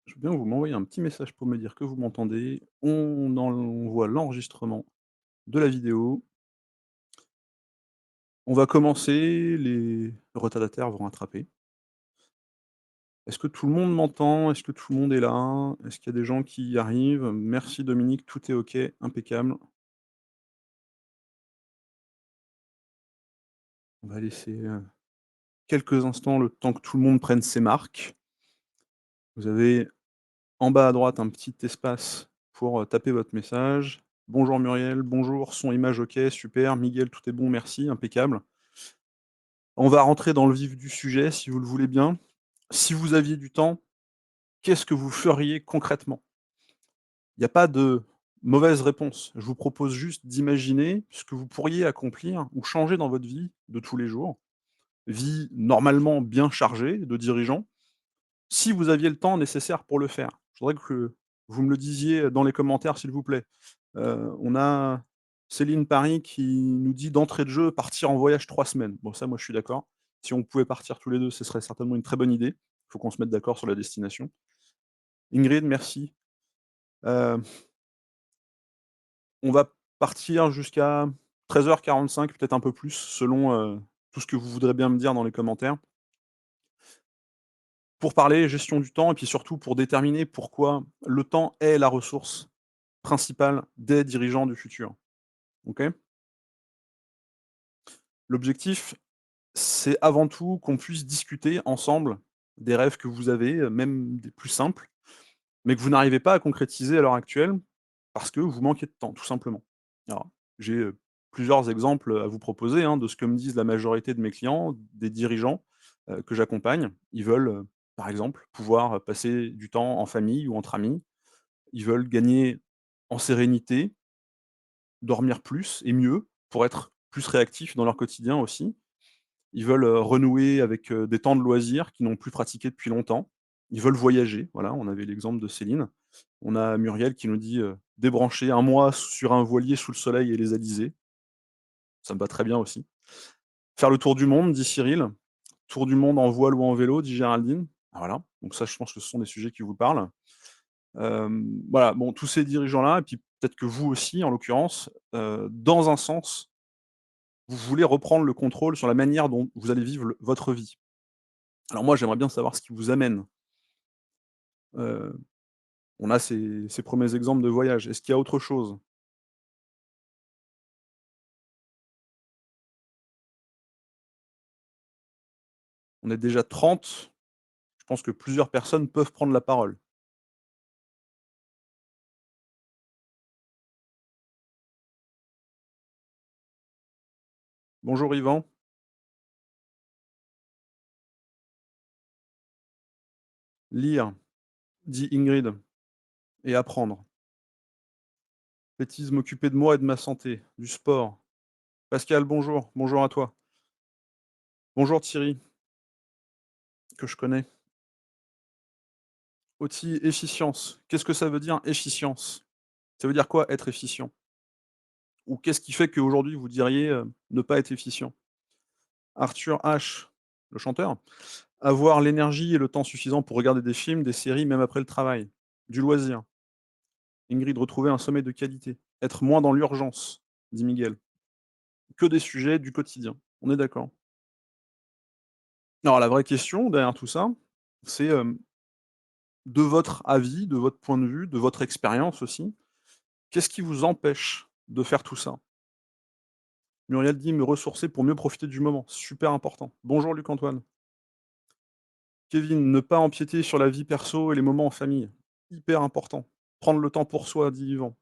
Je veux bien que vous m'envoyiez un petit message pour me dire que vous m'entendez. On envoie l'enregistrement de la vidéo. On va commencer, les retardataires vont rattraper. Est-ce que tout le monde m'entend? Est-ce que tout le monde est là? Est-ce qu'il y a des gens qui y arrivent? Merci Dominique, tout est OK, impeccable. On va laisser, quelques instants, le temps que tout le monde prenne ses marques. Vous avez en bas à droite un petit espace pour, taper votre message. «Bonjour Muriel», «Bonjour, son, image OK», super, «Miguel, tout est bon, merci», impeccable. On va rentrer dans le vif du sujet, si vous le voulez bien. Si vous aviez du temps, qu'est-ce que vous feriez concrètement? Il n'y a pas de mauvaise réponse. Je vous propose juste d'imaginer ce que vous pourriez accomplir ou changer dans votre vie de tous les jours, vie normalement bien chargée de dirigeant, si vous aviez le temps nécessaire pour le faire. Je voudrais que vous me le disiez dans les commentaires, s'il vous plaît. On a Céline Paris qui nous dit d'entrée de jeu, partir en voyage 3 semaines. Bon ça, moi, je suis d'accord. Si on pouvait partir tous les 2, ce serait certainement une très bonne idée. Il faut qu'on se mette d'accord sur la destination. Ingrid, merci. Heu, on va partir jusqu'à 13h45, peut-être un peu plus, selon, tout ce que vous voudrez bien me dire dans les commentaires, pour parler gestion du temps et puis surtout pour déterminer pourquoi le temps est la ressource principale des dirigeants du futur. OK? L'objectif, c'est avant tout qu'on puisse discuter ensemble des rêves que vous avez, même des plus simples, mais que vous n'arrivez pas à concrétiser à l'heure actuelle parce que vous manquez de temps, tout simplement. Alors, j'ai, plusieurs exemples, à vous proposer, hein, de ce que me disent la majorité de mes clients, des dirigeants, que j'accompagne. Ils veulent, par exemple, pouvoir, passer du temps en famille ou entre amis. Ils veulent gagner en sérénité, dormir plus et mieux pour être plus réactifs dans leur quotidien aussi. Ils veulent, renouer avec, des temps de loisirs qu'ils n'ont plus pratiqués depuis longtemps. Ils veulent voyager, voilà, on avait l'exemple de Céline. On a Muriel qui nous dit, débrancher un mois sur un voilier sous le soleil et les alizés. Ça me va très bien aussi. Faire le tour du monde, dit Cyril. Tour du monde en voile ou en vélo, dit Géraldine. Ah voilà, donc ça, je pense que ce sont des sujets qui vous parlent. Voilà, bon, tous ces dirigeants-là et puis peut-être que vous aussi, en l'occurrence, dans un sens, vous voulez reprendre le contrôle sur la manière dont vous allez vivre le votre vie. Alors moi, j'aimerais bien savoir ce qui vous amène. Heu, on a ces 1ers exemples de voyage. Est-ce qu'il y a autre chose? On est déjà 30. Je pense que plusieurs personnes peuvent prendre la parole. Bonjour Yvan. Lire, dit Ingrid, et apprendre. Bêtise, m'occuper de moi et de ma santé, du sport. Pascal, bonjour. Bonjour à toi. Bonjour Thierry, que je connais. Outil efficience. Qu'est-ce que ça veut dire efficience? Ça veut dire quoi être efficient? Ou qu'est-ce qui fait qu'aujourd'hui vous diriez, ne pas être efficient? Arthur H, le chanteur. Avoir l'énergie et le temps suffisant pour regarder des films, des séries, même après le travail. Du loisir. Ingrid, retrouver un sommeil de qualité. Être moins dans l'urgence, dit Miguel. Que des sujets du quotidien. On est d'accord. Alors la vraie question derrière tout ça, c'est, de votre avis, de votre point de vue, de votre expérience aussi, qu'est-ce qui vous empêche de faire tout ça? Muriel dit: «Me ressourcer pour mieux profiter du moment». Super important. Bonjour Luc-Antoine. Kevin, ne pas empiéter sur la vie perso et les moments en famille. Hyper important. Prendre le temps pour soi, dit Yvan.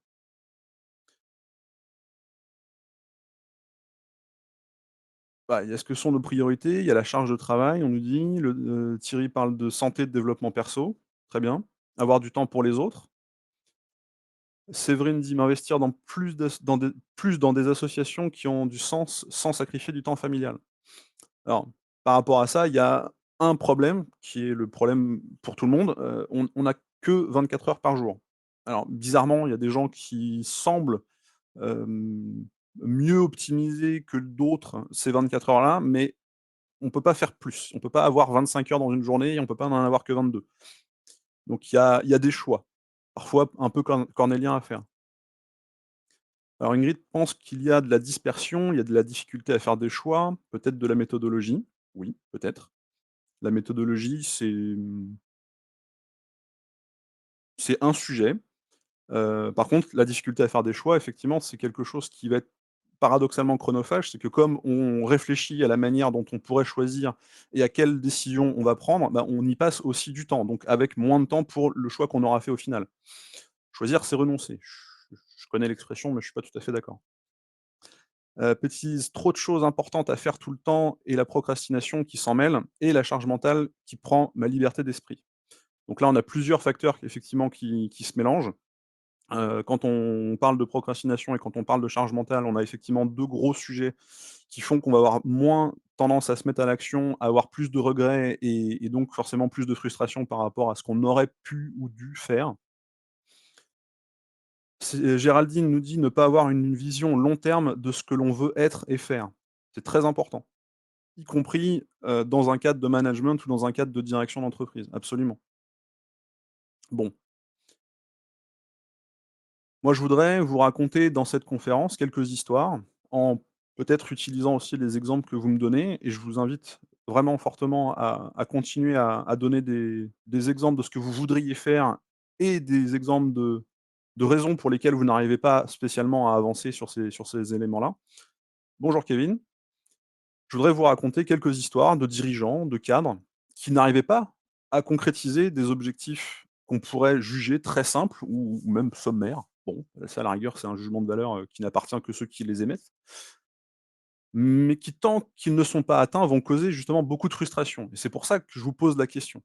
Bah, il y a ce que sont nos priorités, il y a la charge de travail, on nous dit, Thierry parle de santé, de développement perso, très bien. Avoir du temps pour les autres. Séverine dit: «M'investir plus dans des associations qui ont du sens, sans sacrifier du temps familial». Alors, par rapport à ça, il y a un problème qui est le problème pour tout le monde, on n'a que 24 heures par jour. Alors bizarrement, il y a des gens qui semblent, hem, mieux optimiser que d'autres ces 24 heures-là, mais on peut pas faire plus. On peut pas avoir 25 heures dans une journée et on peut pas en avoir que 22. Donc il y a des choix, parfois un peu cornéliens à faire. Alors Ingrid pense qu'il y a de la dispersion, il y a de la difficulté à faire des choix, peut-être de la méthodologie. Oui, peut-être. La méthodologie, c'est un sujet. Par contre, la difficulté à faire des choix, effectivement, c'est quelque chose qui va être paradoxalement chronophage. C'est que comme on réfléchit à la manière dont on pourrait choisir et à quelle décision on va prendre, bah, on y passe aussi du temps, donc avec moins de temps pour le choix qu'on aura fait au final. Choisir, c'est renoncer. Je connais l'expression, mais je suis pas tout à fait d'accord. Précise: «Trop de choses importantes à faire tout le temps et la procrastination qui s'en mêle et la charge mentale qui prend ma liberté d'esprit». Donc là, on a plusieurs facteurs effectivement qui se mélangent. Quand on parle de procrastination et quand on parle de charge mentale, on a effectivement 2 gros sujets qui font qu'on va avoir moins tendance à se mettre à l'action, à avoir plus de regrets et donc forcément plus de frustration par rapport à ce qu'on aurait pu ou dû faire. Géraldine nous dit: «Ne pas avoir une vision long terme de ce que l'on veut être et faire». C'est très important, y compris, dans un cadre de management ou dans un cadre de direction d'entreprise, absolument. Bon, moi je voudrais vous raconter dans cette conférence quelques histoires, en peut-être utilisant aussi les exemples que vous me donnez et je vous invite vraiment fortement à continuer à donner des exemples de ce que vous voudriez faire et des exemples de raisons pour lesquelles vous n'arrivez pas spécialement à avancer sur ces éléments-là. Bonjour Kevin. Je voudrais vous raconter quelques histoires de dirigeants, de cadres, qui n'arrivaient pas à concrétiser des objectifs qu'on pourrait juger très simples ou même sommaires. Bon, ça à la rigueur, c'est un jugement de valeur, qui n'appartient que ceux qui les émettent, mais qui, tant qu'ils ne sont pas atteints, vont causer justement beaucoup de frustration et c'est pour ça que je vous pose la question.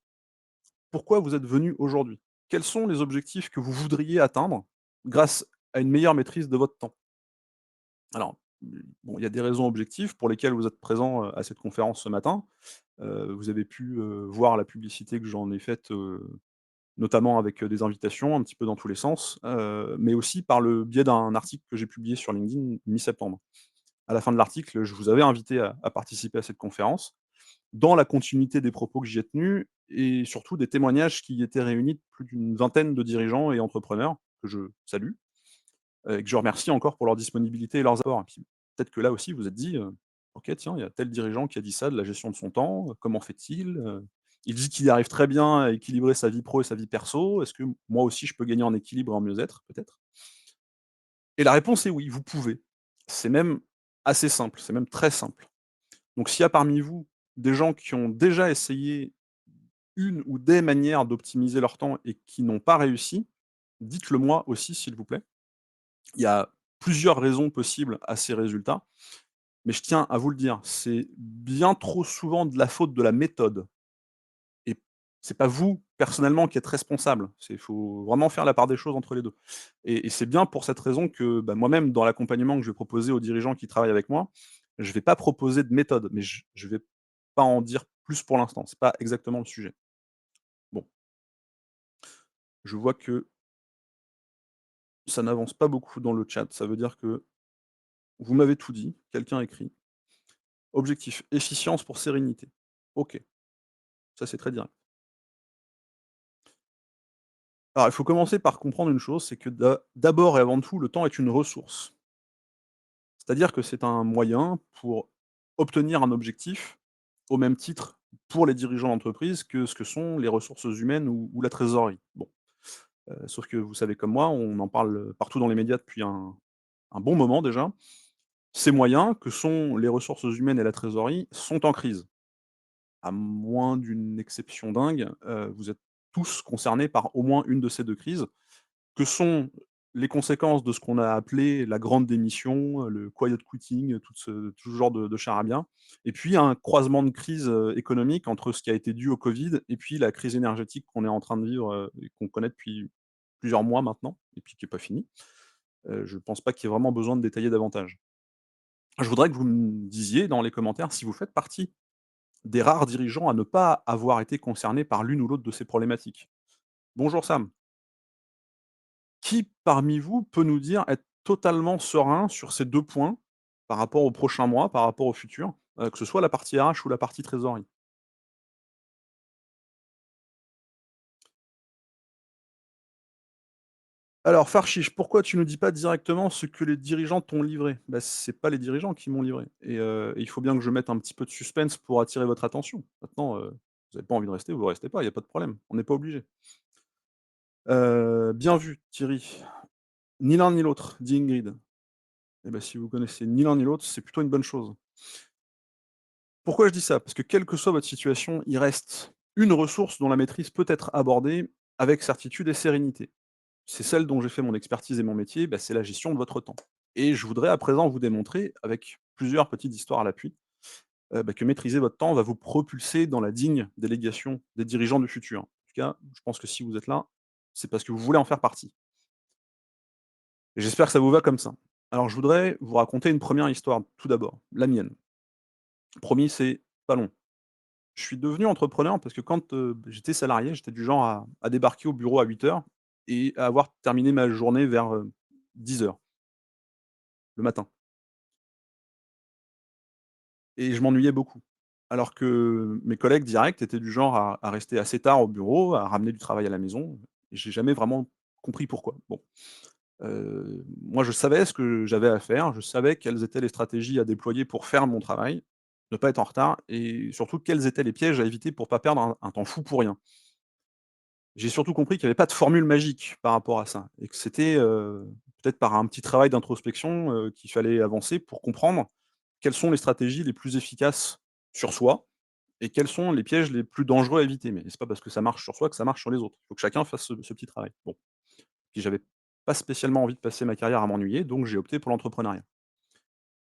Pourquoi vous êtes venus aujourd'hui? Quels sont les objectifs que vous voudriez atteindre grâce à une meilleure maîtrise de votre temps? Alors, bon, il y a des raisons objectives pour lesquelles vous êtes présent, à cette conférence ce matin. Vous avez pu, voir la publicité que j'en ai faite, notamment avec, des invitations un petit peu dans tous les sens, mais aussi par le biais d'un article que j'ai publié sur LinkedIn mi-septembre. À la fin de l'article, je vous avais invité à participer à cette conférence, dans la continuité des propos que j'y ai tenus et surtout des témoignages qui y étaient réunis de plus d'une vingtaine de dirigeants et entrepreneurs que je salue. Et que je remercie encore pour leur disponibilité et leurs apports. Et puis, peut-être que là aussi vous vous êtes dit, «OK, tiens, il y a tel dirigeant qui a dit ça de la gestion de son temps, comment fait-il? Il dit qu'il arrive très bien à équilibrer sa vie pro et sa vie perso. Est-ce que moi aussi je peux gagner en équilibre et en mieux-être, peut-être?» Et la réponse est oui, vous pouvez. C'est même assez simple, c'est même très simple. Donc s'il y a parmi vous des gens qui ont déjà essayé une ou des manières d'optimiser leur temps et qui n'ont pas réussi, dites-le moi aussi s'il vous plaît. Il y a plusieurs raisons possibles à ces résultats, mais je tiens à vous le dire, c'est bien trop souvent de la faute de la méthode et c'est pas vous, personnellement, qui êtes responsable. Il faut vraiment faire la part des choses entre les 2 et c'est bien pour cette raison que, bah, moi-même, dans l'accompagnement que je vais proposer aux dirigeants qui travaillent avec moi, je vais pas proposer de méthode, mais je vais pas en dire plus pour l'instant. C'est pas exactement le sujet. Bon, je vois que ça n'avance pas beaucoup dans le chat. Ça veut dire que vous m'avez tout dit. Quelqu'un écrit: «Objectif, efficience pour sérénité». OK, ça c'est très direct. Alors il faut commencer par comprendre une chose, c'est que d'abord et avant tout, le temps est une ressource. C'est-à-dire que c'est un moyen pour obtenir un objectif, au même titre pour les dirigeants d'entreprise que ce que sont les ressources humaines ou la trésorerie. Bon, sauf que vous savez comme moi, on en parle, partout dans les médias depuis un bon moment déjà. Ces moyens, que sont les ressources humaines et la trésorerie, sont en crise. À moins d'une exception dingue, vous êtes tous concernés par au moins une de ces 2 crises, que sont les conséquences de ce qu'on a appelé la grande démission, le quiet quitting, tout ce genre de charabia et puis un croisement de crises, économiques entre ce qui a été dû au Covid et puis la crise énergétique qu'on est en train de vivre, et qu'on connaît depuis plusieurs mois maintenant et puis qui est pas finie. Je ne pense pas qu'il y ait vraiment besoin de détailler davantage. Je voudrais que vous me disiez dans les commentaires si vous faites partie des rares dirigeants à ne pas avoir été concernés par l'une ou l'autre de ces problématiques. Bonjour Sam. Qui parmi vous peut nous dire être totalement serein sur ces 2 points, par rapport aux prochains mois, par rapport au futur, que ce soit la partie RH ou la partie trésorerie? Alors Farchiche, pourquoi tu ne dis pas directement ce que les dirigeants t'ont livré? Bah, c'est pas les dirigeants qui m'ont livré et il faut bien que je mette un petit peu de suspense pour attirer votre attention. Maintenant, vous avez pas envie de rester, vous restez pas, il y a pas de problème, on n'est pas obligé. Bien vu Thierry. Ni l'un ni l'autre, dit Ingrid. Eh bah, si vous connaissez ni l'un ni l'autre, c'est plutôt une bonne chose. Pourquoi je dis ça? Parce que quelle que soit votre situation, il reste une ressource dont la maîtrise peut être abordée avec certitude et sérénité. C'est celle dont j'ai fait mon expertise et mon métier, bah, c'est la gestion de votre temps. Et je voudrais à présent vous démontrer, avec plusieurs petites histoires à l'appui, bah, que maîtriser votre temps va vous propulser dans la digne délégation des dirigeants du futur. En tout cas, je pense que si vous êtes là, c'est parce que vous voulez en faire partie. Et j'espère que ça vous va comme ça. Alors je voudrais vous raconter une première histoire, tout d'abord, la mienne. Promis, c'est pas long. Je suis devenu entrepreneur parce que quand, j'étais salarié, j'étais du genre à débarquer au bureau à 8 heures et à avoir terminé ma journée vers, 10 heures le matin et je m'ennuyais beaucoup. Alors que mes collègues directs étaient du genre à rester assez tard au bureau, à ramener du travail à la maison et j'ai jamais vraiment compris pourquoi. Bon, moi je savais ce que j'avais à faire, je savais quelles étaient les stratégies à déployer pour faire mon travail, ne pas être en retard et surtout quels étaient les pièges à éviter pour pas perdre un temps fou pour rien. J'ai surtout compris qu'il y avait pas de formule magique par rapport à ça et que c'était, peut-être par un petit travail d'introspection, qu'il fallait avancer pour comprendre quelles sont les stratégies les plus efficaces sur soi et quels sont les pièges les plus dangereux à éviter. Mais c'est pas parce que ça marche sur soi que ça marche sur les autres. Il faut que chacun fasse ce petit travail. Bon, puis j'avais pas spécialement envie de passer ma carrière à m'ennuyer, donc j'ai opté pour l'entrepreneuriat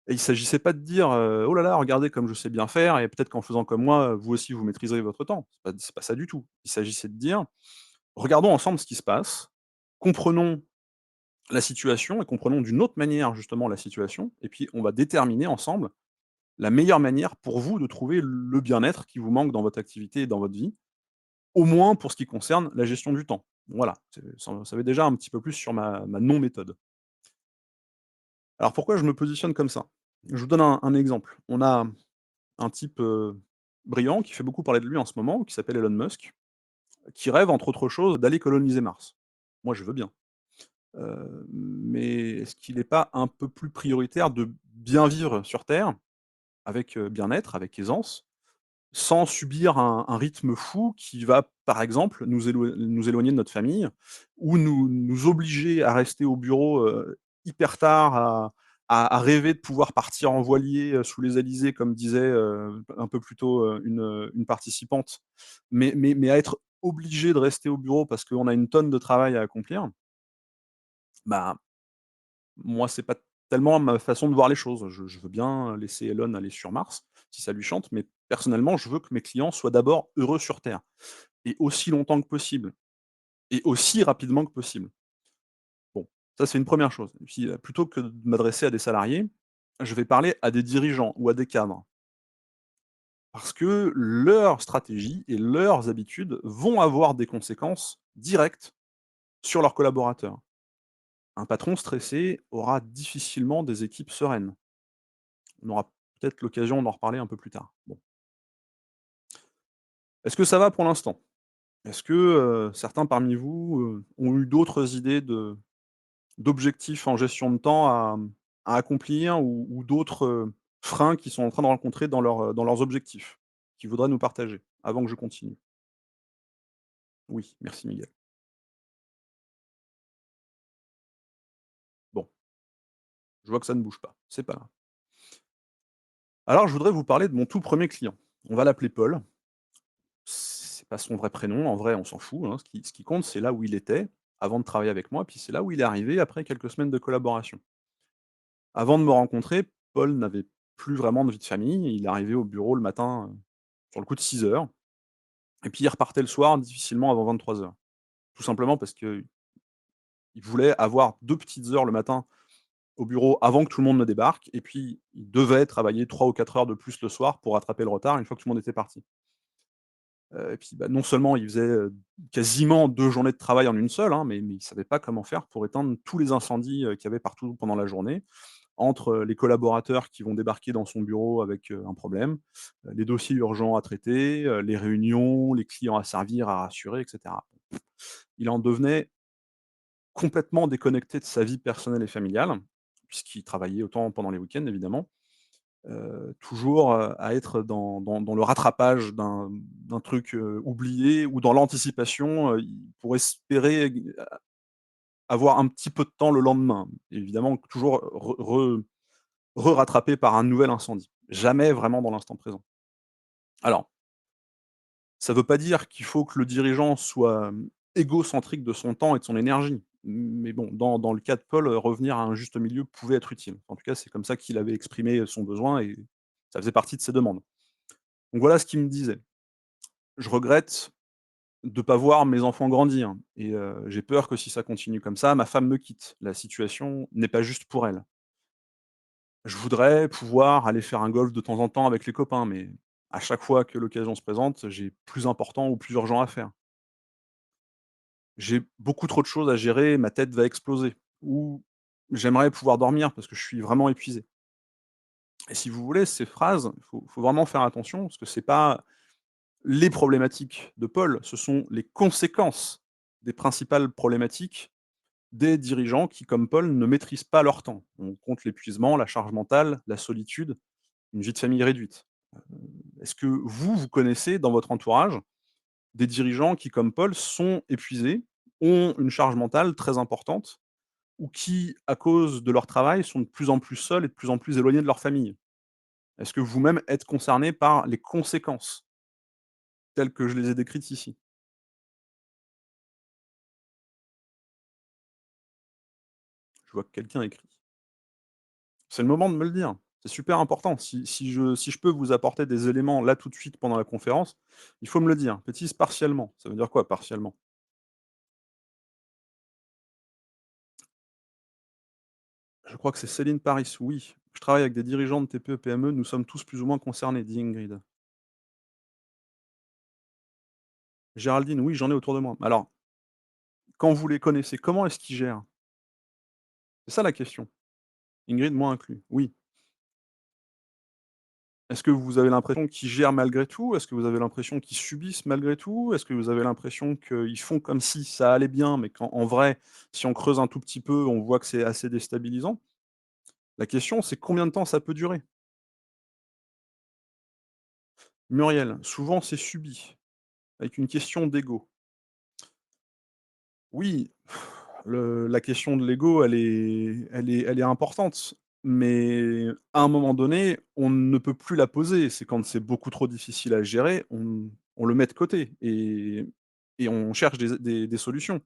et il s'agissait pas de dire, «Oh là là, regardez comme je sais bien faire et peut-être qu'en faisant comme moi, vous aussi vous maîtriserez votre temps». C'est pas ça du tout. Il s'agissait de dire: «Regardons ensemble ce qui se passe, comprenons la situation et comprenons d'une autre manière justement la situation et puis on va déterminer ensemble la meilleure manière pour vous de trouver le bien-être qui vous manque dans votre activité et dans votre vie, au moins pour ce qui concerne la gestion du temps». Voilà, ça savez déjà un petit peu plus sur ma non méthode. Alors pourquoi je me positionne comme ça? Je vous donne un exemple. On a un type, brillant qui fait beaucoup parler de lui en ce moment, qui s'appelle Elon Musk, qui rêve entre autres choses d'aller coloniser Mars. Moi je veux bien. Mais est-ce qu'il n'est pas un peu plus prioritaire de bien vivre sur Terre, avec, bien-être, avec aisance, sans subir un rythme fou qui va, par exemple, nous éloigner de notre famille ou nous obliger à rester au bureau, hyper tard, à rêver de pouvoir partir en voilier, sous les alizés comme disait, un peu plus tôt, une participante, mais à être obligé de rester au bureau parce qu'on a une tonne de travail à accomplir, bah, moi, c'est pas tellement ma façon de voir les choses. Je veux bien laisser Elon aller sur Mars, si ça lui chante, mais personnellement, je veux que mes clients soient d'abord heureux sur Terre et aussi longtemps que possible et aussi rapidement que possible. Bon, ça, c'est une première chose et puis, plutôt que de m'adresser à des salariés, je vais parler à des dirigeants ou à des cadres parce que leurs stratégies et leurs habitudes vont avoir des conséquences directes sur leurs collaborateurs. Un patron stressé aura difficilement des équipes sereines. On aura peut-être l'occasion d'en reparler un peu plus tard. Bon. Est-ce que ça va pour l'instant? Est-ce que, certains parmi vous, ont eu d'autres idées d'objectifs en gestion de temps à accomplir ou d'autres, freins qu'ils sont en train de rencontrer dans leurs objectifs, qu'ils voudraient nous partager avant que je continue? Oui, merci Miguel. Bon, je vois que ça ne bouge pas, c'est pas grave. Alors je voudrais vous parler de mon tout premier client. On va l'appeler Paul. C'est pas son vrai prénom, en vrai, on s'en fout, hein. Ce qui compte, c'est là où il était avant de travailler avec moi, puis c'est là où il est arrivé après quelques semaines de collaboration. Avant de me rencontrer, Paul n'avait plus vraiment de vie de famille. Il arrivait au bureau le matin, sur le coup de 6 heures, et puis il repartait le soir difficilement avant 23 heures. Tout simplement parce qu'il voulait avoir 2 petites heures le matin au bureau avant que tout le monde ne débarque et puis il devait travailler 3 ou 4 heures de plus le soir pour rattraper le retard une fois que tout le monde était parti. Et puis, bah, non seulement il faisait, quasiment 2 journées de travail en une seule, hein, mais il savait pas comment faire pour éteindre tous les incendies, qu'il y avait partout pendant la journée, entre, les collaborateurs qui vont débarquer dans son bureau avec, un problème, les dossiers urgents à traiter, les réunions, les clients à servir, à rassurer et cetera. Il en devenait complètement déconnecté de sa vie personnelle et familiale, puisqu'il travaillait autant pendant les week-ends évidemment, toujours, à être dans le rattrapage d'un truc, oublié ou dans l'anticipation, pour espérer avoir un petit peu de temps le lendemain. Évidemment toujours rattrapé par un nouvel incendie. Jamais vraiment dans l'instant présent. Alors, ça ne veut pas dire qu'il faut que le dirigeant soit, égocentrique de son temps et de son énergie. Mais bon, dans le cas de Paul, revenir à un juste milieu pouvait être utile. En tout cas, c'est comme ça qu'il avait exprimé son besoin et ça faisait partie de ses demandes. Donc voilà ce qu'il me disait: «Je regrette de pas voir mes enfants grandir et j'ai peur que si ça continue comme ça, ma femme me quitte. La situation n'est pas juste pour elle. Je voudrais pouvoir aller faire un golf de temps en temps avec les copains, mais à chaque fois que l'occasion se présente, j'ai plus important ou plus urgent à faire. J'ai beaucoup trop de choses à gérer, ma tête va exploser. Ou j'aimerais pouvoir dormir parce que je suis vraiment épuisé». Et si vous voulez, ces phrases, il faut vraiment faire attention parce que c'est pas les problématiques de Paul, ce sont les conséquences des principales problématiques des dirigeants qui, comme Paul, ne maîtrisent pas leur temps. On compte l'épuisement, la charge mentale, la solitude, une vie de famille réduite. Est-ce que vous connaissez dans votre entourage des dirigeants qui, comme Paul, sont épuisés, ont une charge mentale très importante ou qui, à cause de leur travail, sont de plus en plus seuls et de plus en plus éloignés de leur famille? Est-ce que vous-même êtes concerné par les conséquences telles que je les ai décrites ici? Je vois que quelqu'un écrit. C'est le moment de me le dire. C'est super important. Si je peux vous apporter des éléments là tout de suite pendant la conférence, il faut me le dire. Bêtise partiellement. Ça veut dire quoi partiellement? Je crois que c'est Céline Paris. Oui, je travaille avec des dirigeants de TPE-PME, nous sommes tous plus ou moins concernés, dit Ingrid. Géraldine, oui, j'en ai autour de moi. Alors, quand vous les connaissez, comment est-ce qu'ils gèrent? C'est ça la question. Ingrid, moi inclus. Oui. Est-ce que vous avez l'impression qu'ils gèrent malgré tout? Est-ce que vous avez l'impression qu'ils subissent malgré tout? Est-ce que vous avez l'impression qu'ils font comme si ça allait bien, mais qu'en vrai, si on creuse un tout petit peu, on voit que c'est assez déstabilisant? La question, c'est combien de temps ça peut durer? Muriel, souvent c'est subi, avec une question d'ego. Oui, la question de l'ego, elle est importante, mais à un moment donné, on ne peut plus la poser. C'est quand c'est beaucoup trop difficile à gérer, on le met de côté et on cherche des solutions.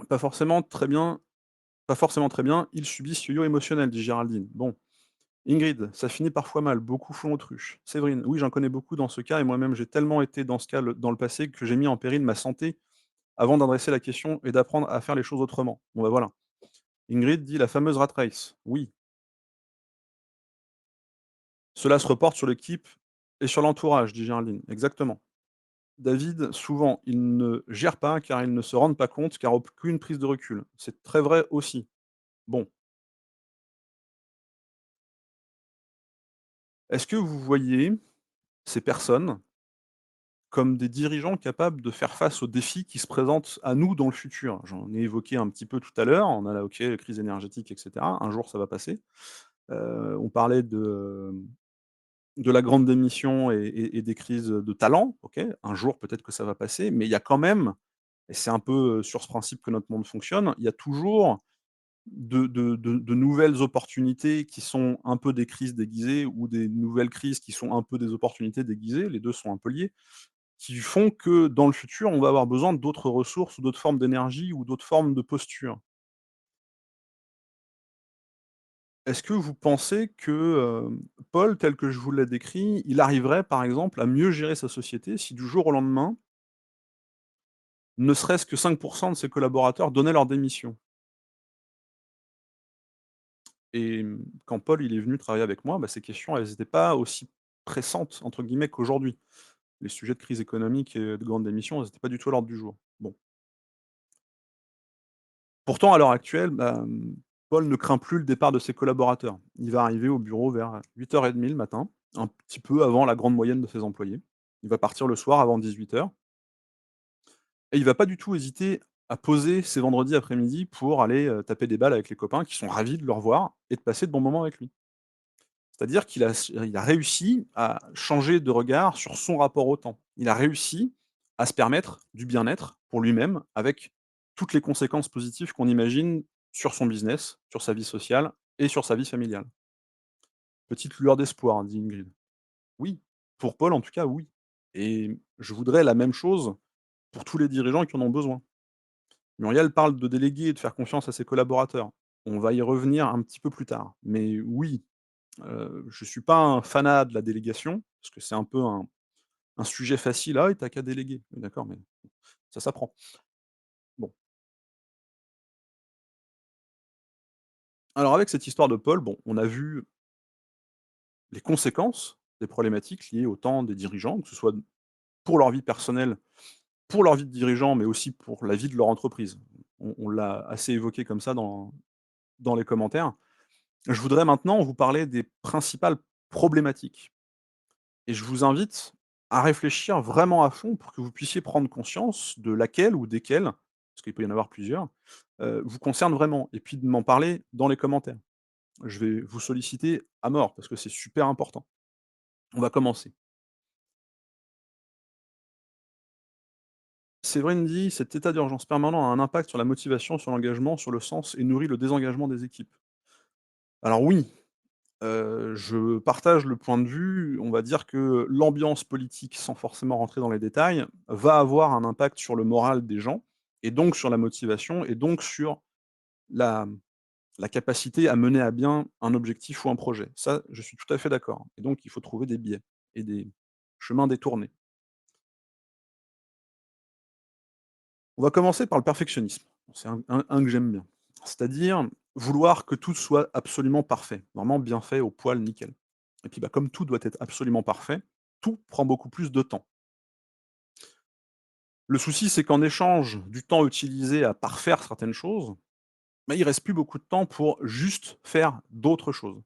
Pas forcément très bien pas forcément très bien, «Ils subissent ce yo-yo émotionnel», dit Géraldine. Bon, Ingrid, ça finit parfois mal, beaucoup font l'autruche. Séverine, oui, j'en connais beaucoup dans ce cas et moi-même j'ai tellement été dans ce cas dans le passé que j'ai mis en péril ma santé avant d'adresser la question et d'apprendre à faire les choses autrement. Bon, bah, voilà. Ingrid dit: «La fameuse rat race». Oui, cela se reporte sur l'équipe et sur l'entourage, dit Géraldine. Exactement. David: «Souvent, ils ne gèrent pas car ils ne se rendent pas compte, car aucune prise de recul». C'est très vrai aussi. Bon, est-ce que vous voyez ces personnes comme des dirigeants capables de faire face aux défis qui se présentent à nous dans le futur? J'en ai évoqué un petit peu tout à l'heure, on a la OK, crise énergétique et cetera, un jour ça va passer. On parlait de la grande démission et des crises, de talent, OK, un jour peut-être que ça va passer, mais il y a quand même, et c'est un peu, sur ce principe que notre monde fonctionne, il y a toujours de nouvelles opportunités qui sont un peu des crises déguisées ou des nouvelles crises qui sont un peu des opportunités déguisées, les 2 sont un peu liés, qui font que dans le futur, on va avoir besoin d'autres ressources ou d'autres formes d'énergie ou d'autres formes de posture. Est-ce que vous pensez que, Paul, tel que je vous l'ai décrit, il arriverait, par exemple, à mieux gérer sa société si du jour au lendemain, ne serait-ce que 5 de ses collaborateurs donnaient leur démission? Et quand Paul, il est venu travailler avec moi, bah, ces questions, elles étaient pas aussi «pressantes» entre guillemets qu'aujourd'hui. Les sujets de crise économique et de grande démission, ils étaient pas du tout à l'ordre du jour. Bon. Pourtant, à l'heure actuelle, Paul ne craint plus le départ de ses collaborateurs. Il va arriver au bureau vers 8h30 le matin, un petit peu avant la grande moyenne de ses employés. Il va partir le soir avant 18h. et il va pas du tout hésiter à poser ses vendredis après-midi pour aller, taper des balles avec les copains qui sont ravis de le revoir et de passer de bons moments avec lui. C'est-à-dire qu'il a réussi à changer de regard sur son rapport au temps. Il a réussi à se permettre du bien-être pour lui-même avec toutes les conséquences positives qu'on imagine sur son business, sur sa vie sociale et sur sa vie familiale. Petite lueur d'espoir, dit Ingrid. Oui, pour Paul en tout cas, oui, et je voudrais la même chose pour tous les dirigeants qui en ont besoin. Muriel parle de déléguer et de faire confiance à ses collaborateurs. On va y revenir un petit peu plus tard. Mais oui, je suis pas un fanat de la délégation, parce que c'est un peu un sujet facile: «Ah, et tu qu'à déléguer». Oui d'accord, mais ça s'apprend. Bon, alors avec cette histoire de Paul, bon, on a vu les conséquences des problématiques liées au temps des dirigeants, que ce soit pour leur vie personnelle, pour leur vie de dirigeant, mais aussi pour la vie de leur entreprise. On l'a assez évoqué comme ça dans les commentaires. Je voudrais maintenant vous parler des principales problématiques et je vous invite à réfléchir vraiment à fond pour que vous puissiez prendre conscience de laquelle ou desquelles, parce qu'il peut y en avoir plusieurs, vous concernent vraiment et puis de m'en parler dans les commentaires. Je vais vous solliciter à mort parce que c'est super important. On va commencer. Séverine dit: «Cet état d'urgence permanent a un impact sur la motivation, sur l'engagement, sur le sens et nourrit le désengagement des équipes». Alors oui, je partage le point de vue, on va dire que l'ambiance politique, sans forcément rentrer dans les détails, va avoir un impact sur le moral des gens et donc sur la motivation et donc sur la la capacité à mener à bien un objectif ou un projet. Ça, je suis tout à fait d'accord et donc il faut trouver des biais et des chemins détournés. On va commencer par le perfectionnisme. C'est un que j'aime bien. C'est-à-dire vouloir que tout soit absolument parfait, vraiment bien fait au poil, nickel. Et puis, bah, comme tout doit être absolument parfait, tout prend beaucoup plus de temps. Le souci, c'est qu'en échange du temps utilisé à parfaire certaines choses, bah, il reste plus beaucoup de temps pour juste faire d'autres choses.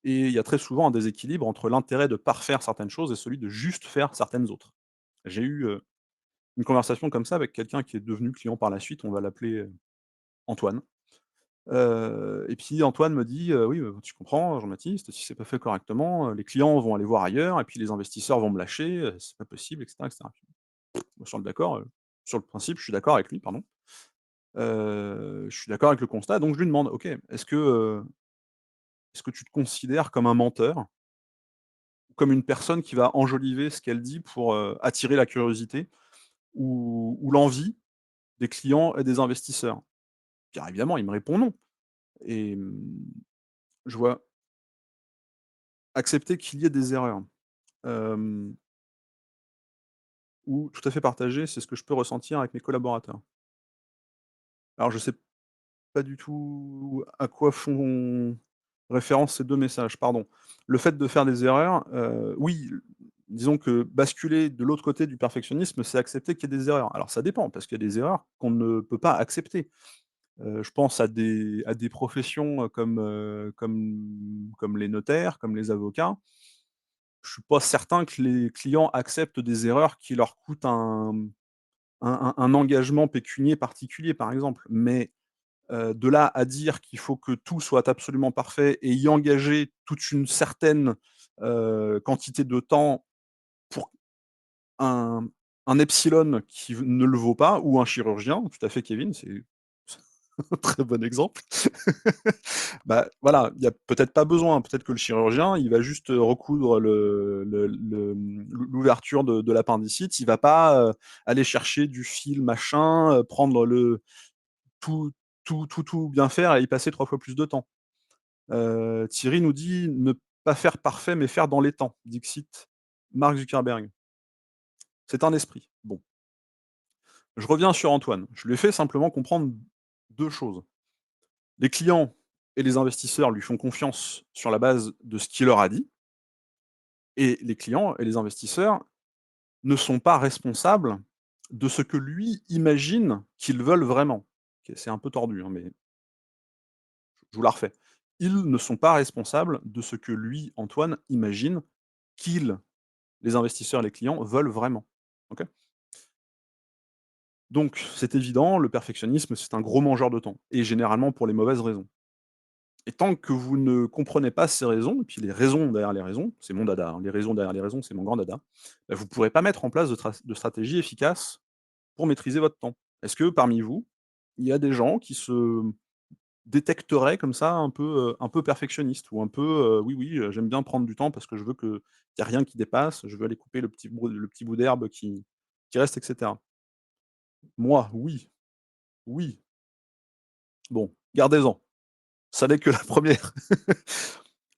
Et il y a très souvent un déséquilibre entre l'intérêt de parfaire certaines choses et celui de juste faire certaines autres. J'ai eu, une conversation comme ça avec quelqu'un qui est devenu client par la suite, on va l'appeler, Antoine. Et puis Antoine me dit: «Oui, tu comprends, Jean-Baptiste, si c'est pas fait correctement, les clients vont aller voir ailleurs et puis les investisseurs vont me lâcher, c'est pas possible» et cetera. Moi sur le principe, je suis d'accord avec lui, pardon. Je suis d'accord avec le constat, donc je lui demande: «OK, est-ce que tu te considères comme un menteur? Comme une personne qui va enjoliver ce qu'elle dit pour, attirer la curiosité ou l'envie des clients et des investisseurs?» Bien évidemment, il me répond: «Non» et je vois accepter qu'il y ait des erreurs, hem, ou tout à fait partager, c'est ce que je peux ressentir avec mes collaborateurs. Alors je sais pas du tout à quoi font référence ces 2 messages, pardon. Le fait de faire des erreurs, oui, disons que basculer de l'autre côté du perfectionnisme, c'est accepter qu'il y ait des erreurs. Alors ça dépend, parce qu'il y a des erreurs qu'on ne peut pas accepter. Je pense à des professions, comme les notaires, comme les avocats. Je suis pas certain que les clients acceptent des erreurs qui leur coûtent un engagement pécunier particulier, par exemple. Mais de là à dire qu'il faut que tout soit absolument parfait et y engager toute une certaine, quantité de temps pour un un epsilon qui ne le vaut pas ou un chirurgien, tout à fait Kevin, c'est un très bon exemple. Bah, voilà, il y a peut-être pas besoin, peut-être que le chirurgien, il va juste, recoudre l'ouverture de l'appendicite, il va pas, aller chercher du fil machin, prendre le tout tout bien faire et y passer 3 fois plus de temps. Thierry nous dit: «Ne pas faire parfait, mais faire dans les temps», dixit Mark Zuckerberg. C'est un esprit. Bon, je reviens sur Antoine. Je lui ai fait simplement comprendre 2 choses. Les clients et les investisseurs lui font confiance sur la base de ce qu'il leur a dit et les clients et les investisseurs ne sont pas responsables de ce que lui imagine qu'ils veulent vraiment. OK, c'est un peu tordu, hein, mais je vous la refais. Ils ne sont pas responsables de ce que lui, Antoine, imagine qu'ils, les investisseurs et les clients, veulent vraiment. OK? Donc c'est évident, le perfectionnisme, c'est un gros mangeur de temps et généralement pour les mauvaises raisons. Et tant que vous ne comprenez pas ces raisons et puis les raisons derrière les raisons, c'est mon dada, hein, les raisons derrière les raisons, c'est mon grand dada, bah, vous ne pourrez pas mettre en place de stratégies efficaces pour maîtriser votre temps. Est-ce que parmi vous, il y a des gens qui se détecteraient comme ça un peu perfectionnistes ou un peu, «Oui, oui, j'aime bien prendre du temps parce que je veux qu'il y a rien qui dépasse, je veux aller couper le petit bout d'herbe qui reste» et cetera? Moi, oui, oui. Bon, gardez-en. Ça n'est que la première.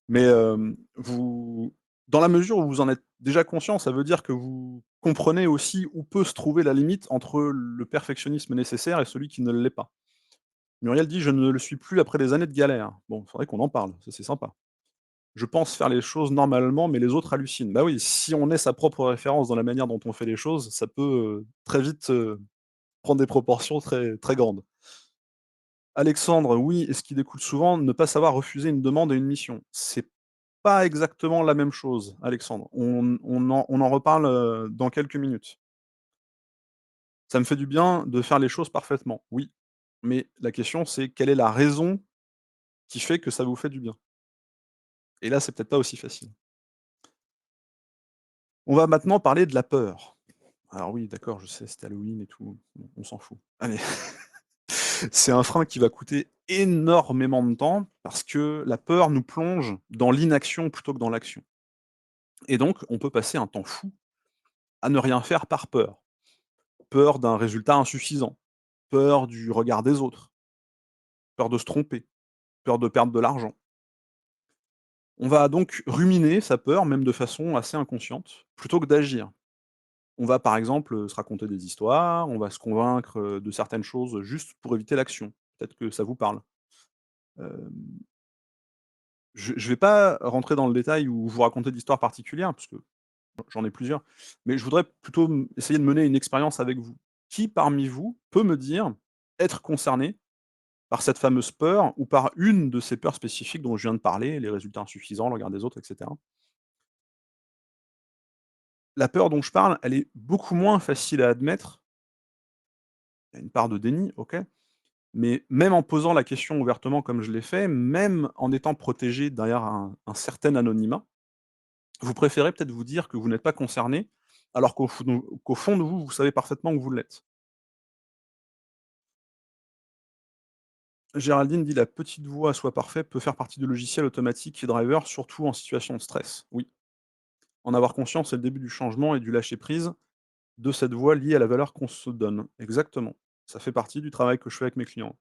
Mais, vous dans la mesure où vous en êtes déjà conscient, ça veut dire que vous comprenez aussi où peut se trouver la limite entre le perfectionnisme nécessaire et celui qui ne l'est pas. Muriel dit: «Je ne le suis plus après des années de galère». Bon, il faudrait qu'on en parle, ça c'est sympa. Je pense faire les choses normalement, mais les autres hallucinent. Bah oui, si on est sa propre référence dans la manière dont on fait les choses, ça peut, très vite, prendre des proportions très très grandes. Alexandre, oui, et ce qui découle souvent, ne pas savoir refuser une demande et une mission. C'est pas exactement la même chose, Alexandre. On en reparle, dans quelques minutes. Ça me fait du bien de faire les choses parfaitement, oui, mais la question c'est quelle est la raison qui fait que ça vous fait du bien? Et là, c'est peut-être pas aussi facile. On va maintenant parler de la peur. Alors oui, d'accord, je sais, c'est Halloween et tout, on s'en fout. Allez, c'est un frein qui va coûter énormément de temps parce que la peur nous plonge dans l'inaction plutôt que dans l'action. Et donc, on peut passer un temps fou à ne rien faire par peur. Peur d'un résultat insuffisant, peur du regard des autres, peur de se tromper, peur de perdre de l'argent. On va donc ruminer sa peur, même de façon assez inconsciente, plutôt que d'agir. On va par exemple, se raconter des histoires, on va se convaincre, de certaines choses juste pour éviter l'action. Peut-être que ça vous parle. Hem, je vais pas rentrer dans le détail ou vous raconter d'histoires particulières, parce que j'en ai plusieurs, mais je voudrais plutôt essayer de mener une expérience avec vous. Qui parmi vous peut me dire être concerné par cette fameuse peur ou par une de ces peurs spécifiques dont je viens de parler, les résultats insuffisants, le regard des autres et cetera? La peur dont je parle, elle est beaucoup moins facile à admettre. Il y a une part de déni, OK, mais même en posant la question ouvertement comme je l'ai fait, même en étant protégé derrière un certain anonymat, vous préférez peut-être vous dire que vous n'êtes pas concerné, alors qu'au fond de vous, vous savez parfaitement que vous l'êtes. Géraldine dit: «La petite voix soit parfait peut faire partie du logiciel automatique et driver, surtout en situation de stress». Oui, en avoir conscience, c'est le début du changement et du lâcher prise de cette voix liée à la valeur qu'on se donne. Exactement. Ça fait partie du travail que je fais avec mes clients.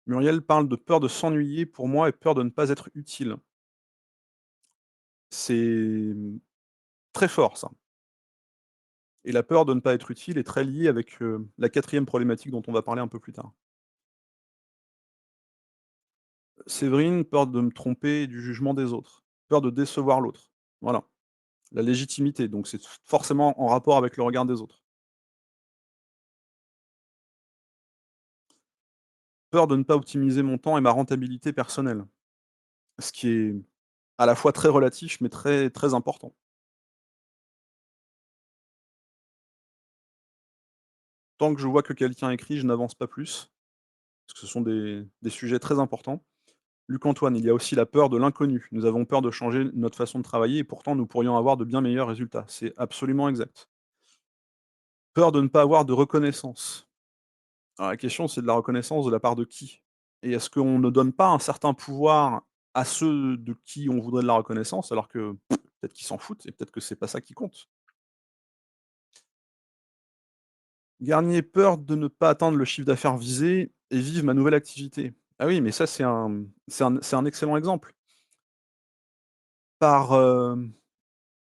Muriel parle de peur de s'ennuyer pour moi et peur de ne pas être utile. C'est, très fort ça, et la peur de ne pas être utile est très liée avec, la quatrième problématique dont on va parler un peu plus tard. Séverine, peur de me tromper et du jugement des autres, peur de décevoir l'autre. Voilà, la légitimité, donc c'est forcément en rapport avec le regard des autres. Peur de ne pas optimiser mon temps et ma rentabilité personnelle, ce qui est à la fois très relatif, mais très, très important. Tant que je vois que quelqu'un écrit, je n'avance pas plus, parce que ce sont des sujets très importants. Luc-Antoine, il y a aussi la peur de l'inconnu. Nous avons peur de changer notre façon de travailler et pourtant nous pourrions avoir de bien meilleurs résultats. C'est absolument exact. Peur de ne pas avoir de reconnaissance. Alors la question, c'est de la reconnaissance de la part de qui? Et est-ce qu'on ne donne pas un certain pouvoir à ceux de qui on voudrait de la reconnaissance alors que peut-être qu'ils s'en foutent et peut-être que c'est pas ça qui compte? Garnier, peur de ne pas atteindre le chiffre d'affaires visé et vivre ma nouvelle activité. Ah oui, mais ça c'est un excellent exemple. Par,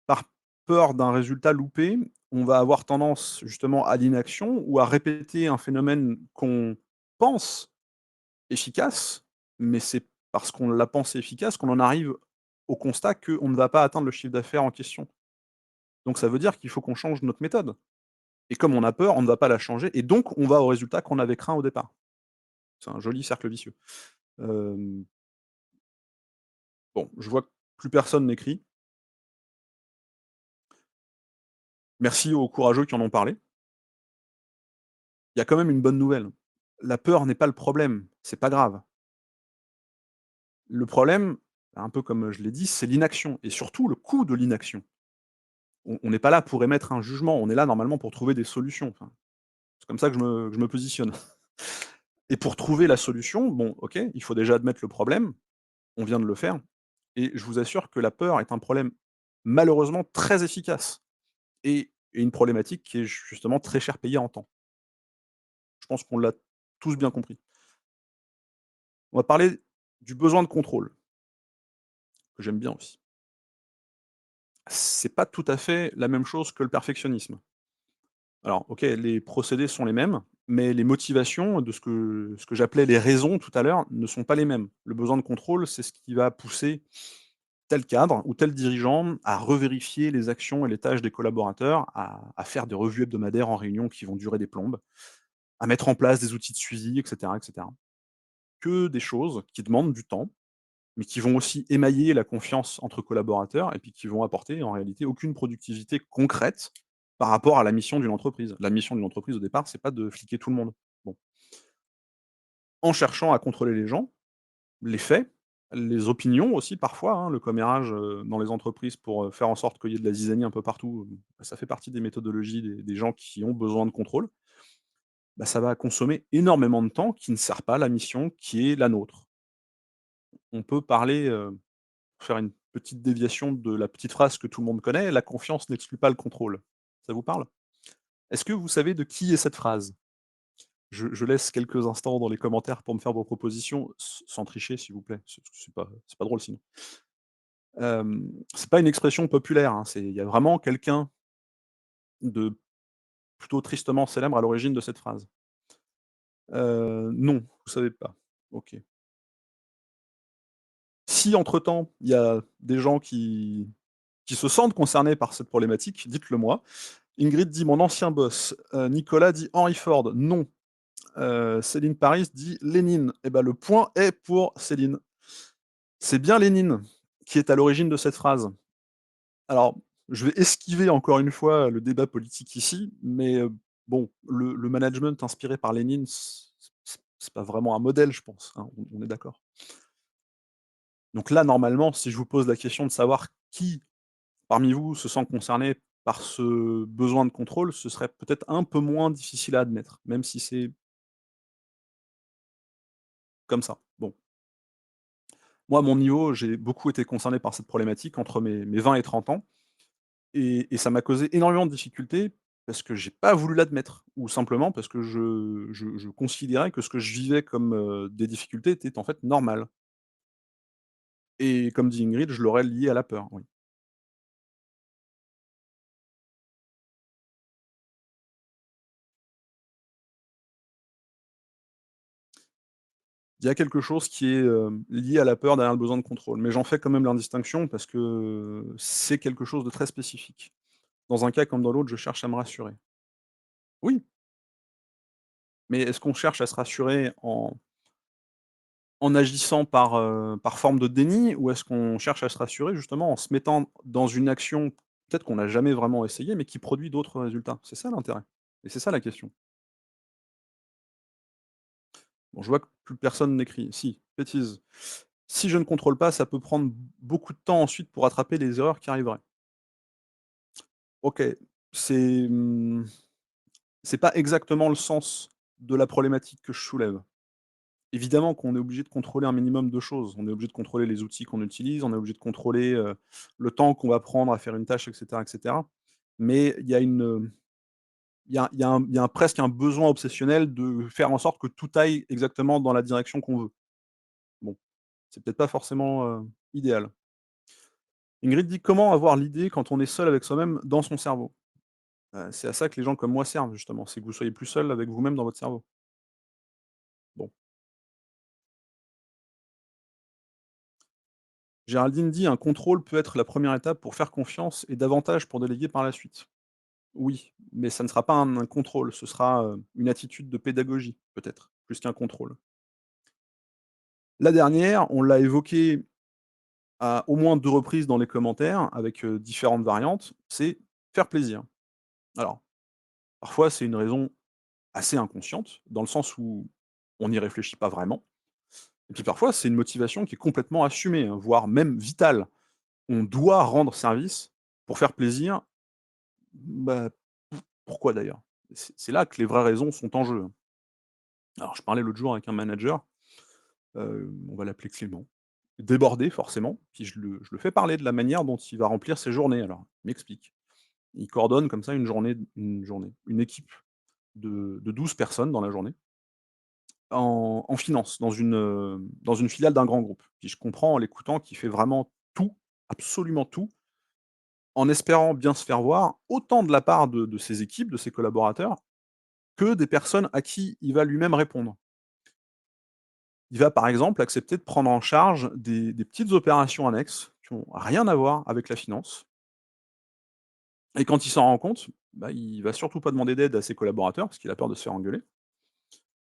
par peur d'un résultat loupé, on va avoir tendance justement à l'inaction ou à répéter un phénomène qu'on pense efficace, mais c'est parce qu'on l'a pensé efficace qu'on en arrive au constat qu'on ne va pas atteindre le chiffre d'affaires en question. Donc ça veut dire qu'il faut qu'on change notre méthode, et comme on a peur, on ne va pas la changer et donc on va au résultat qu'on avait craint au départ. C'est un joli cercle vicieux. Hem, bon, je vois que plus personne n'écrit. Merci aux courageux qui en ont parlé. Il y a quand même une bonne nouvelle. La peur n'est pas le problème, c'est pas grave. Le problème, un peu comme je l'ai dit, c'est l'inaction et surtout le coût de l'inaction. On n'est pas là pour émettre un jugement, on est là normalement pour trouver des solutions. Enfin, c'est comme ça que je me positionne. Et pour trouver la solution, bon, OK, il faut déjà admettre le problème, on vient de le faire et je vous assure que la peur est un problème malheureusement très efficace et une problématique qui est justement très cher payée en temps. Je pense qu'on l'a tous bien compris. On va parler du besoin de contrôle, que j'aime bien aussi. C'est pas tout à fait la même chose que le perfectionnisme. Alors, OK, les procédés sont les mêmes, mais les motivations de ce que j'appelais les raisons tout à l'heure ne sont pas les mêmes. Le besoin de contrôle, c'est ce qui va pousser tel cadre ou tel dirigeant à revérifier les actions et les tâches des collaborateurs, à faire des revues hebdomadaires en réunion qui vont durer des plombes, à mettre en place des outils de suivi, et cetera, et cetera. Que des choses qui demandent du temps, mais qui vont aussi émailler la confiance entre collaborateurs et puis qui vont apporter en réalité aucune productivité concrète par rapport à la mission d'une entreprise. La mission d'une entreprise au départ, c'est pas de fliquer tout le monde. Bon. En cherchant à contrôler les gens, les faits, les opinions aussi parfois, hein, le commérage, dans les entreprises pour, faire en sorte qu'il y ait de la zizanie un peu partout, ça fait partie des méthodologies des gens qui ont besoin de contrôle. Bah, ça va consommer énormément de temps qui ne sert pas la mission qui est la nôtre. On peut parler, pour faire une petite déviation de la petite phrase que tout le monde connaît: «La confiance n'exclut pas le contrôle». Ça vous parle? Est-ce que vous savez de qui est cette phrase? Je laisse quelques instants dans les commentaires pour me faire vos propositions, sans tricher s'il vous plaît, c'est pas drôle sinon. C'est pas une expression populaire, hein, il y a vraiment quelqu'un de plutôt tristement célèbre à l'origine de cette phrase. Non, vous savez pas. OK. Si entre temps, il y a des gens qui se sentent concernés par cette problématique, dites-le moi. Ingrid dit: «Mon ancien boss». Nicolas dit: «Henry Ford». Non. Céline Paris dit: «Lénine». Et ben le point est pour Céline. C'est bien Lénine qui est à l'origine de cette phrase. Alors, je vais esquiver encore une fois le débat politique ici, mais bon, le management inspiré par Lénine, c'est pas vraiment un modèle, je pense, hein, on est d'accord? Donc là, normalement, si je vous pose la question de savoir qui, parmi vous, se sent concerné par ce besoin de contrôle, ce serait peut-être un peu moins difficile à admettre, même si c'est comme ça. Bon. Moi, à mon niveau, j'ai beaucoup été concerné par cette problématique entre mes 20 et 30 ans et ça m'a causé énormément de difficultés parce que j'ai pas voulu l'admettre ou simplement parce que je considérais que ce que je vivais comme, des difficultés était en fait normal et comme dit Ingrid, je l'aurais lié à la peur, oui. Il y a quelque chose qui est, lié à la peur derrière le besoin de contrôle, mais j'en fais quand même la distinction parce que c'est quelque chose de très spécifique. Dans un cas comme dans l'autre, je cherche à me rassurer. Oui, mais est-ce qu'on cherche à se rassurer en agissant par forme de déni ou est-ce qu'on cherche à se rassurer justement en se mettant dans une action, peut-être qu'on n'a jamais vraiment essayé, mais qui produit d'autres résultats? C'est ça l'intérêt et c'est ça la question. Bon, je vois que plus personne n'écrit. Si, bêtise. Si je ne contrôle pas, ça peut prendre beaucoup de temps ensuite pour rattraper les erreurs qui arriveraient. OK, c'est, c'est pas exactement le sens de la problématique que je soulève. Évidemment qu'on est obligé de contrôler un minimum de choses. On est obligé de contrôler les outils qu'on utilise, on est obligé de contrôler, le temps qu'on va prendre à faire une tâche et cetera. Mais il y a une, il y a un presque un besoin obsessionnel de faire en sorte que tout aille exactement dans la direction qu'on veut. Bon, c'est peut-être pas forcément, idéal. Ingrid dit: «Comment avoir l'idée quand on est seul avec soi-même dans son cerveau?» C'est à ça que les gens comme moi servent justement, c'est que vous soyez plus seul avec vous-même dans votre cerveau. Bon. Géraldine dit: «Un contrôle peut être la première étape pour faire confiance et davantage pour déléguer par la suite». Oui, mais ça ne sera pas un contrôle, ce sera, une attitude de pédagogie, peut-être, plus qu'un contrôle. La dernière, on l'a évoquée à au moins 2 reprises dans les commentaires avec, différentes variantes, c'est faire plaisir. Alors, parfois c'est une raison assez inconsciente, dans le sens où on n'y réfléchit pas vraiment. Et puis parfois, c'est une motivation qui est complètement assumée, hein, voire même vitale. On doit rendre service pour faire plaisir. Bah, pourquoi d'ailleurs? C'est là que les vraies raisons sont en jeu, hein. Alors je parlais l'autre jour avec un manager, on va l'appeler Clément. Débordé forcément, puis je le fais parler de la manière dont il va remplir ses journées alors. Il m'explique. Il coordonne comme ça une équipe de 12 personnes dans la journée, en finance, dans une filiale d'un grand groupe. Puis je comprends en l'écoutant qu'il fait vraiment tout, absolument tout, en espérant bien se faire voir, autant de la part de ses équipes, de ses collaborateurs, que des personnes à qui il va lui-même répondre. Il va par exemple accepter de prendre en charge des petites opérations annexes qui ont rien à voir avec la finance, et quand il s'en rend compte, bah, il va surtout pas demander d'aide à ses collaborateurs parce qu'il a peur de se faire engueuler.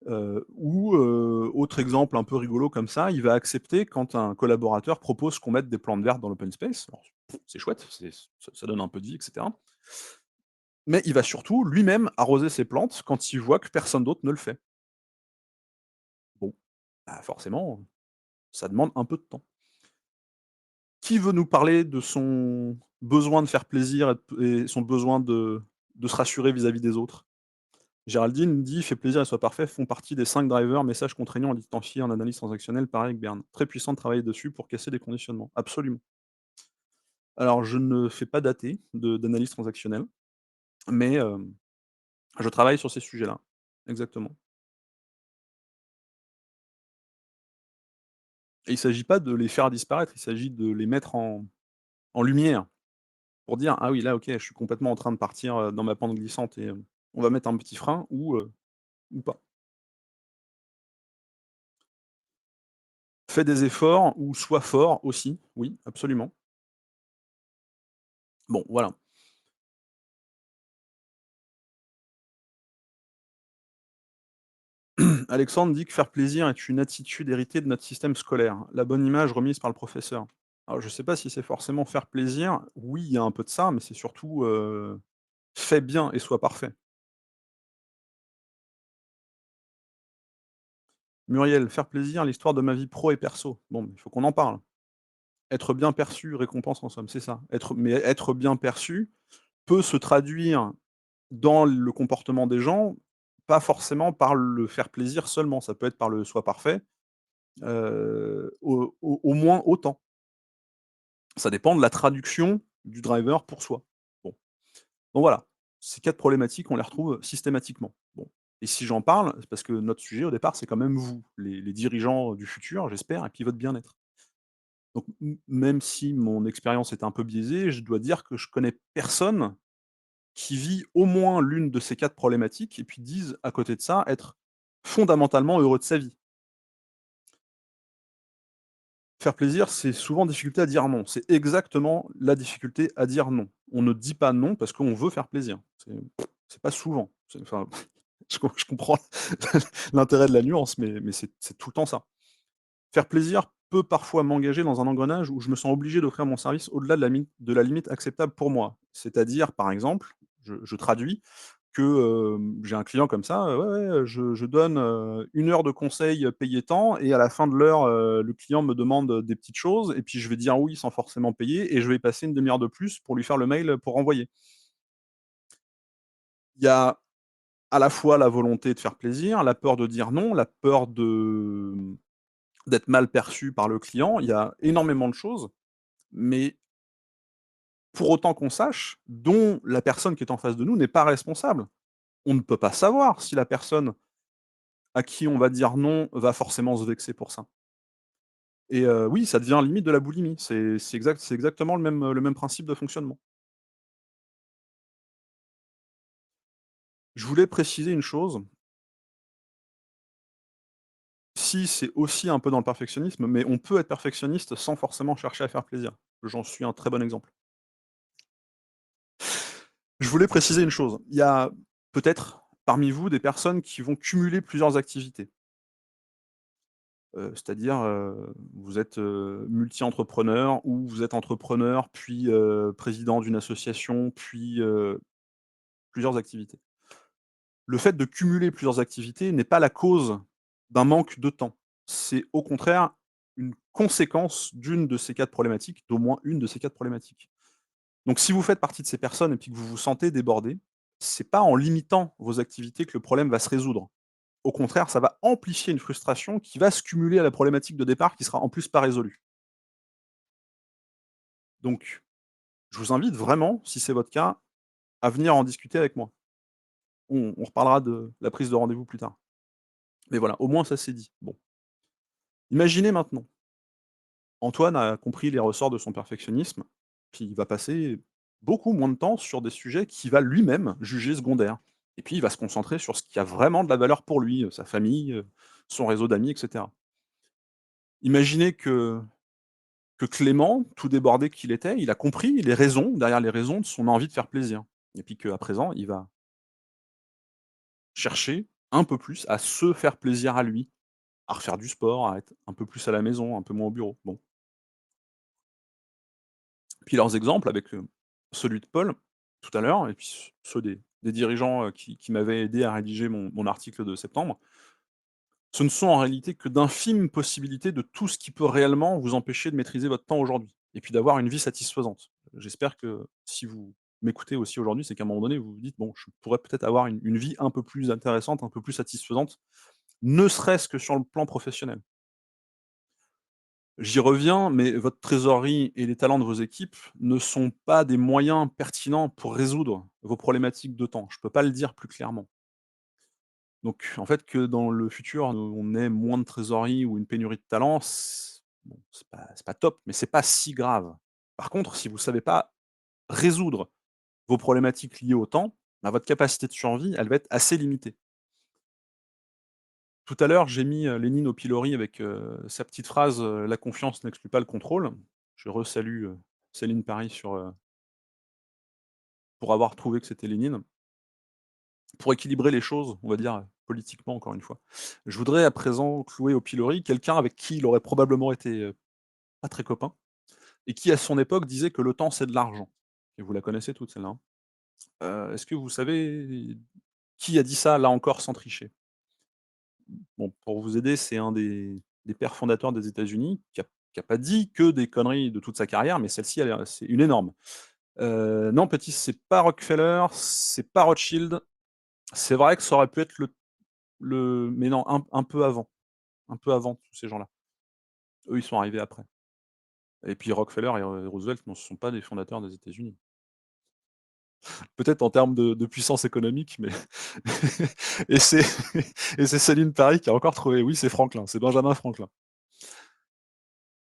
Autre exemple un peu rigolo comme ça, il va accepter quand un collaborateur propose qu'on mette des plantes vertes dans l'open space. Alors, c'est chouette, ça donne un peu de vie et cetera. Mais il va surtout lui-même arroser ses plantes quand il voit que personne d'autre ne le fait. Bon, bah, forcément, ça demande un peu de temps. Qui veut nous parler de son besoin de faire plaisir et son besoin de se rassurer vis-à-vis des autres? Géraldine dit: «Fait plaisir et soit parfait» font partie des 5 drivers messages contraignants identifiés en analyse transactionnelle par Eric Berne. Très puissant de travailler dessus pour casser des conditionnements. Absolument. Alors je ne fais pas d'AT, d'analyse transactionnelle, mais je travaille sur ces sujets-là. Exactement. Et il ne s'agit pas de les faire disparaître, il s'agit de les mettre en lumière pour dire: «Ah oui, là, OK, je suis complètement en train de partir, dans ma pente glissante et on va mettre un petit frein ou pas». Fais des efforts ou sois fort aussi, oui, absolument. Bon, voilà. Alexandre dit que faire plaisir est une attitude héritée de notre système scolaire, la bonne image remise par le professeur. Alors je ne sais pas si c'est forcément faire plaisir, oui, il y a un peu de ça, mais c'est surtout, fais bien et sois parfait. Muriel, faire plaisir, l'histoire de ma vie pro et perso. Bon, il faut qu'on en parle. Être bien perçu, récompense en somme, c'est ça. Être bien perçu peut se traduire dans le comportement des gens, pas forcément par le faire plaisir seulement, ça peut être par le sois parfait, au moins autant. Ça dépend de la traduction du driver pour soi. Bon, donc voilà, ces 4 problématiques, on les retrouve systématiquement. Bon, et si j'en parle, c'est parce que notre sujet au départ, c'est quand même vous, les dirigeants du futur, j'espère, et puis votre bien-être. Donc même si mon expérience est un peu biaisée, je dois dire que je connais personne qui vit au moins l'une de ces 4 problématiques et puis dise à côté de ça être fondamentalement heureux de sa vie. Faire plaisir, c'est souvent difficulté à dire non. C'est exactement la difficulté à dire non. On ne dit pas non parce qu'on veut faire plaisir. C'est pas souvent. Enfin, je comprends l'intérêt de la nuance, mais c'est tout le temps ça. Faire plaisir peut parfois m'engager dans un engrenage où je me sens obligé d'offrir mon service au-delà de la limite acceptable pour moi. C'est-à-dire, par exemple, je traduis, que, j'ai un client comme ça, ouais, ouais, je donne, 1 heure de conseil, payé tant et à la fin de l'heure, le client me demande, des petites choses et puis je vais dire oui sans forcément payer et je vais passer une demi heure de plus pour lui faire le mail, pour renvoyer. Il y a à la fois la volonté de faire plaisir, la peur de dire non, la peur d'être mal perçu par le client. Il y a énormément de choses, mais pour autant qu'on sache, dont la personne qui est en face de nous n'est pas responsable. On ne peut pas savoir si la personne à qui on va dire non va forcément se vexer pour ça. Et oui, ça devient limite de la boulimie. C'est exactement le même principe de fonctionnement. Je voulais préciser une chose, si c'est aussi un peu dans le perfectionnisme, mais on peut être perfectionniste sans forcément chercher à faire plaisir. J'en suis un très bon exemple. Je voulais préciser une chose, il y a peut-être parmi vous des personnes qui vont cumuler plusieurs activités. C'est-à-dire, vous êtes, multi-entrepreneur ou vous êtes entrepreneur, puis, président d'une association, puis, plusieurs activités. Le fait de cumuler plusieurs activités n'est pas la cause d'un manque de temps. C'est au contraire une conséquence d'une de ces 4 problématiques, d'au moins une de ces 4 problématiques. Donc si vous faites partie de ces personnes et puis que vous vous sentez débordé, c'est pas en limitant vos activités que le problème va se résoudre. Au contraire, ça va amplifier une frustration qui va se cumuler à la problématique de départ qui sera en plus pas résolue. Donc, je vous invite vraiment, si c'est votre cas, à venir en discuter avec moi. On reparlera de la prise de rendez-vous plus tard. Mais voilà, au moins ça c'est dit. Bon, imaginez maintenant, Antoine a compris les ressorts de son perfectionnisme, puis il va passer beaucoup moins de temps sur des sujets qu'il va lui-même juger secondaires. Et puis il va se concentrer sur ce qui a vraiment de la valeur pour lui, sa famille, son réseau d'amis, et cetera. Imaginez que Clément, tout débordé qu'il était, il a compris les raisons, derrière les raisons de son envie de faire plaisir. Et puis qu'à présent, il va chercher un peu plus à se faire plaisir à lui, à refaire du sport, à être un peu plus à la maison, un peu moins au bureau. Bon. Puis leurs exemples avec, celui de Paul, tout à l'heure, et puis ceux des dirigeants, qui m'avaient aidé à rédiger mon article de septembre, ce ne sont en réalité que d'infimes possibilités de tout ce qui peut réellement vous empêcher de maîtriser votre temps aujourd'hui et puis d'avoir une vie satisfaisante. J'espère que si vous m'écoutez aussi aujourd'hui, c'est qu'à un moment donné, vous vous dites: «Bon, je pourrais peut-être avoir une vie un peu plus intéressante, un peu plus satisfaisante, ne serait-ce que sur le plan professionnel». J'y reviens, mais votre trésorerie et les talents de vos équipes ne sont pas des moyens pertinents pour résoudre vos problématiques de temps. Je ne peux pas le dire plus clairement. Donc, en fait, que dans le futur, on ait moins de trésorerie ou une pénurie de talents, bon, c'est pas top, mais c'est pas si grave. Par contre, si vous ne savez pas résoudre vos problématiques liées au temps, bah, votre capacité de survie, elle va être assez limitée. Tout à l'heure, j'ai mis, Lénine au pilori avec, sa petite phrase, «La confiance n'exclut pas le contrôle». Je resalue, Céline Paris pour avoir trouvé que c'était Lénine. Pour équilibrer les choses, on va dire, politiquement encore une fois. Je voudrais à présent clouer au pilori quelqu'un avec qui il aurait probablement été, pas très copain et qui à son époque disait que le temps c'est de l'argent. Et vous la connaissez toute celle-là, hein. Est-ce que vous savez qui a dit ça là encore sans tricher? Bon, pour vous aider, c'est un des pères fondateurs des États-Unis qui a pas dit que des conneries de toute sa carrière, mais celle-ci elle est c'est une énorme. Non petit, c'est pas Rockefeller, c'est pas Rothschild. C'est vrai que ça aurait pu être mais non, un peu avant tous ces gens-là. Eux, ils sont arrivés après. Et puis Rockefeller et Roosevelt ne sont pas des fondateurs des États-Unis. Peut-être en termes de puissance économique, mais et c'est et c'est Céline Paris qui a encore trouvé. Oui, c'est Franklin, c'est Benjamin Franklin.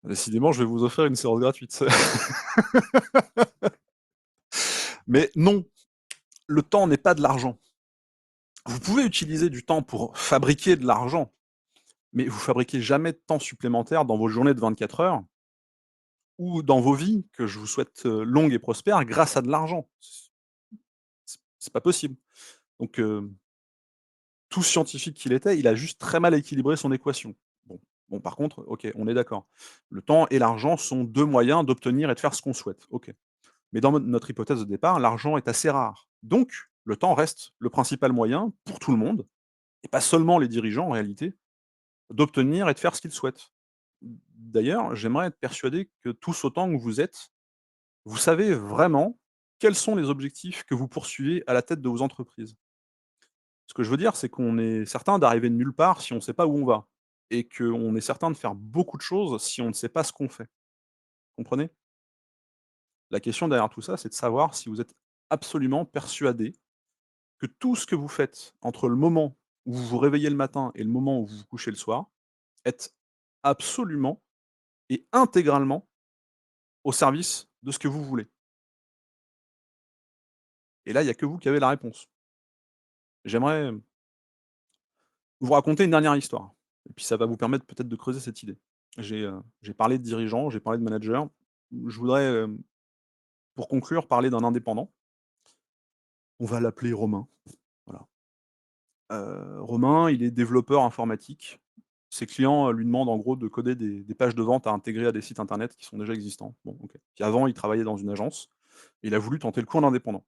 Décidément, je vais vous offrir une séance gratuite. Mais non, le temps n'est pas de l'argent. Vous pouvez utiliser du temps pour fabriquer de l'argent, mais vous fabriquez jamais de temps supplémentaire dans vos journées de 24 heures ou dans vos vies, que je vous souhaite, longues et prospères, grâce à de l'argent. C'est pas possible. Donc, tout scientifique qu'il était, il a juste très mal équilibré son équation. Bon, bon par contre, OK, on est d'accord. Le temps et l'argent sont 2 moyens d'obtenir et de faire ce qu'on souhaite. OK. Mais dans notre hypothèse de départ, l'argent est assez rare. Donc, le temps reste le principal moyen pour tout le monde, et pas seulement les dirigeants en réalité, d'obtenir et de faire ce qu'ils souhaitent. D'ailleurs, j'aimerais être persuadé que tous autant que vous êtes, vous savez vraiment quels sont les objectifs que vous poursuivez à la tête de vos entreprises. Ce que je veux dire, c'est qu'on est certain d'arriver de nulle part si on ne sait pas où on va et qu'on est certain de faire beaucoup de choses si on ne sait pas ce qu'on fait. Comprenez? La question derrière tout ça, c'est de savoir si vous êtes absolument persuadé que tout ce que vous faites entre le moment où vous vous réveillez le matin et le moment où vous vous couchez le soir est absolument et intégralement au service de ce que vous voulez. Et là, il y a que vous qui avez la réponse. J'aimerais vous raconter une dernière histoire et puis ça va vous permettre peut-être de creuser cette idée. J'ai parlé de dirigeants, j'ai parlé de managers. Je voudrais, pour conclure, parler d'un indépendant. On va l'appeler Romain, voilà. Romain, il est développeur informatique. Ses clients, lui demandent en gros de coder des pages de vente à intégrer à des sites internet qui sont déjà existants. Bon, OK. Puis avant, il travaillait dans une agence. Il a voulu tenter le coup en indépendant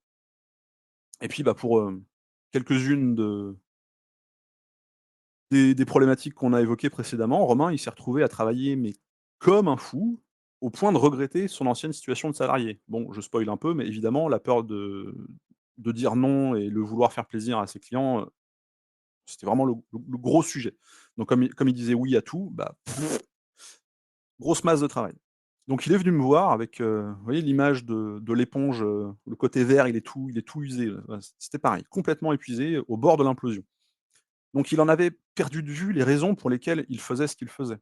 et puis, bah, quelques-unes des problématiques qu'on a évoquées précédemment, Romain, il s'est retrouvé à travailler, mais comme un fou, au point de regretter son ancienne situation de salarié. Bon, je spoil un peu, mais évidemment, la peur de dire non et le vouloir faire plaisir à ses clients, c'était vraiment le gros sujet. Donc comme il disait oui à tout, bah, grosse masse de travail. Donc il est venu me voir avec, vous voyez l'image de l'éponge, le côté vert, il est tout usé, c'était pareil, complètement épuisé, au bord de l'implosion. Donc il en avait perdu de vue les raisons pour lesquelles il faisait ce qu'il faisait.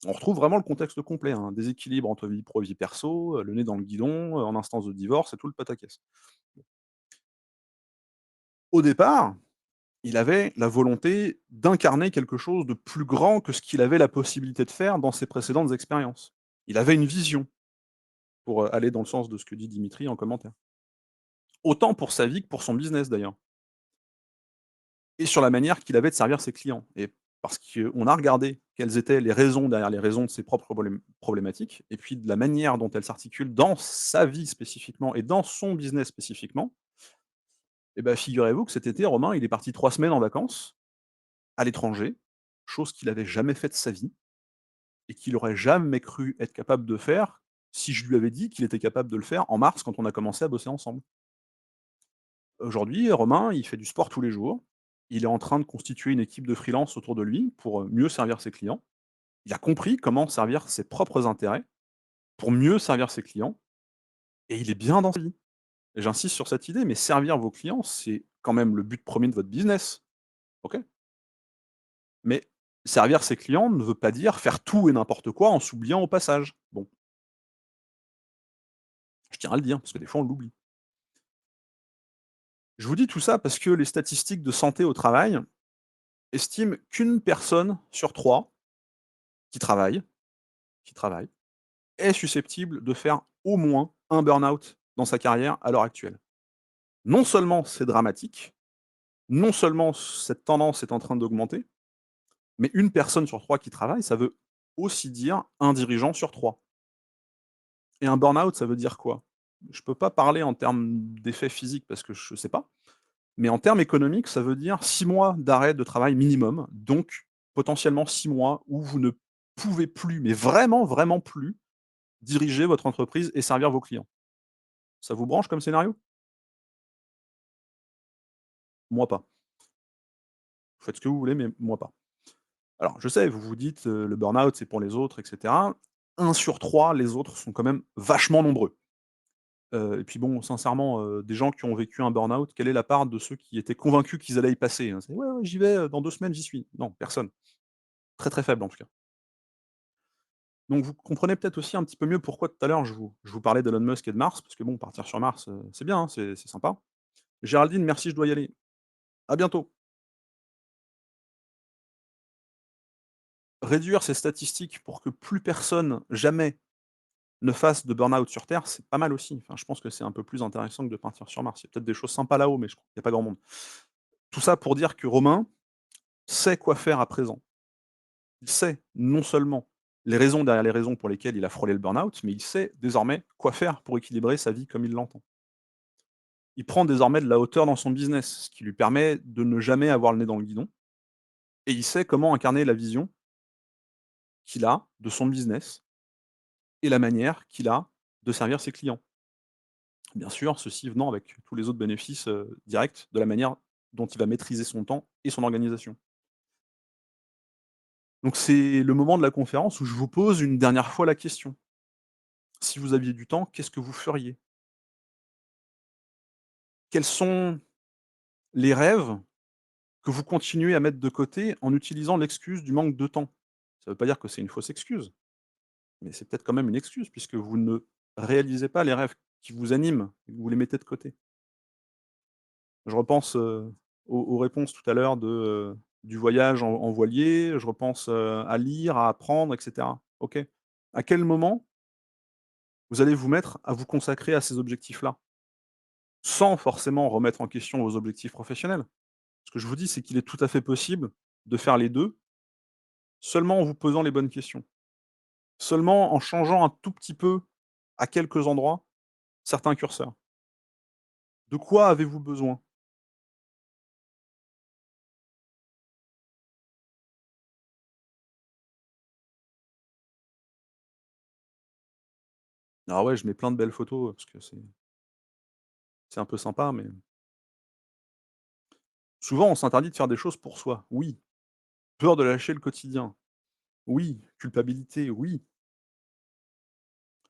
On retrouve vraiment le contexte complet, hein, déséquilibre entre vie pro et vie perso, le nez dans le guidon, en instance de divorce et tout le pataquès. Au départ, il avait la volonté d'incarner quelque chose de plus grand que ce qu'il avait la possibilité de faire dans ses précédentes expériences. Il avait une vision, pour, aller dans le sens de ce que dit Dimitri en commentaire. Autant pour sa vie que pour son business d'ailleurs et sur la manière qu'il avait de servir ses clients et parce qu'on a regardé quelles étaient les raisons derrière les raisons de ses propres problématiques et puis de la manière dont elles s'articulent dans sa vie spécifiquement et dans son business spécifiquement et bah, figurez-vous que cet été, Romain, il est parti 3 semaines en vacances à l'étranger, chose qu'il avait jamais faite de sa vie et qu'il aurait jamais cru être capable de faire si je lui avais dit qu'il était capable de le faire en mars quand on a commencé à bosser ensemble. Aujourd'hui, Romain, il fait du sport tous les jours. Il est en train de constituer une équipe de freelance autour de lui pour, mieux servir ses clients. Il a compris comment servir ses propres intérêts pour mieux servir ses clients et il est bien dans sa vie. Et j'insiste sur cette idée, mais servir vos clients, c'est quand même le but premier de votre business, OK? Mais servir ses clients ne veut pas dire faire tout et n'importe quoi en s'oubliant au passage. Bon, je tiens à le dire parce que des fois on l'oublie. Je vous dis tout ça parce que les statistiques de santé au travail estiment qu'une personne sur 3 qui travaille qui travaille, est susceptible de faire au moins un burn-out dans sa carrière à l'heure actuelle. Non seulement c'est dramatique, non seulement cette tendance est en train d'augmenter, mais une personne sur 3 qui travaille, ça veut aussi dire un dirigeant sur 3. Et un burn-out, ça veut dire quoi? Je ne peux pas parler en termes d'effets physiques parce que je ne sais pas, mais en termes économiques, ça veut dire 6 mois d'arrêt de travail minimum, donc potentiellement 6 mois où vous ne pouvez plus, mais vraiment, vraiment plus, diriger votre entreprise et servir vos clients. Ça vous branche comme scénario? Moi pas. Vous faites ce que vous voulez, mais moi pas. Alors je sais, vous vous dites, le burn-out, c'est pour les autres et cetera. 1 sur 3, les autres sont quand même vachement nombreux. Et puis bon, sincèrement, des gens qui ont vécu un burn-out, quelle est la part de ceux qui étaient convaincus qu'ils allaient y passer, hein? C'est: «Ouais, ouais, j'y vais, dans 2 semaines, j'y suis». Non, personne. Très, très faible en tout cas. Donc vous comprenez peut-être aussi un petit peu mieux pourquoi tout à l'heure je vous parlais d'Elon Musk et de Mars, parce que bon, partir sur Mars, c'est bien, hein, c'est sympa. Géraldine, merci, je dois y aller. À bientôt. Réduire ces statistiques pour que plus personne, jamais, ne fasse de burn-out sur terre, c'est pas mal aussi. Enfin, je pense que c'est un peu plus intéressant que de partir sur Mars. Il y a peut-être des choses sympas là-haut, mais je crois qu'il y a pas grand monde. Tout ça pour dire que Romain sait quoi faire à présent. Il sait non seulement les raisons derrière les raisons pour lesquelles il a frôlé le burn-out, mais il sait désormais quoi faire pour équilibrer sa vie comme il l'entend. Il prend désormais de la hauteur dans son business, ce qui lui permet de ne jamais avoir le nez dans le guidon et il sait comment incarner la vision qu'il a de son business et la manière qu'il a de servir ses clients. Bien sûr, ceci venant avec tous les autres bénéfices, directs de la manière dont il va maîtriser son temps et son organisation. Donc c'est le moment de la conférence où je vous pose une dernière fois la question. Si vous aviez du temps, qu'est-ce que vous feriez? Quels sont les rêves que vous continuez à mettre de côté en utilisant l'excuse du manque de temps? Ça ne veut pas dire que c'est une fausse excuse, mais c'est peut-être quand même une excuse puisque vous ne réalisez pas les rêves qui vous animent et que vous les mettez de côté. Je repense, aux réponses tout à l'heure du voyage en voilier, je repense, à lire, à apprendre et cetera. OK. À quel moment vous allez vous mettre à vous consacrer à ces objectifs-là? Sans forcément remettre en question vos objectifs professionnels. Ce que je vous dis, c'est qu'il est tout à fait possible de faire les 2, seulement en vous posant les bonnes questions. Seulement en changeant un tout petit peu, à quelques endroits, certains curseurs. De quoi avez-vous besoin? Alors ouais, je mets plein de belles photos, parce que c'est un peu sympa, mais souvent on s'interdit de faire des choses pour soi. Oui, peur de lâcher le quotidien. Oui, culpabilité, oui,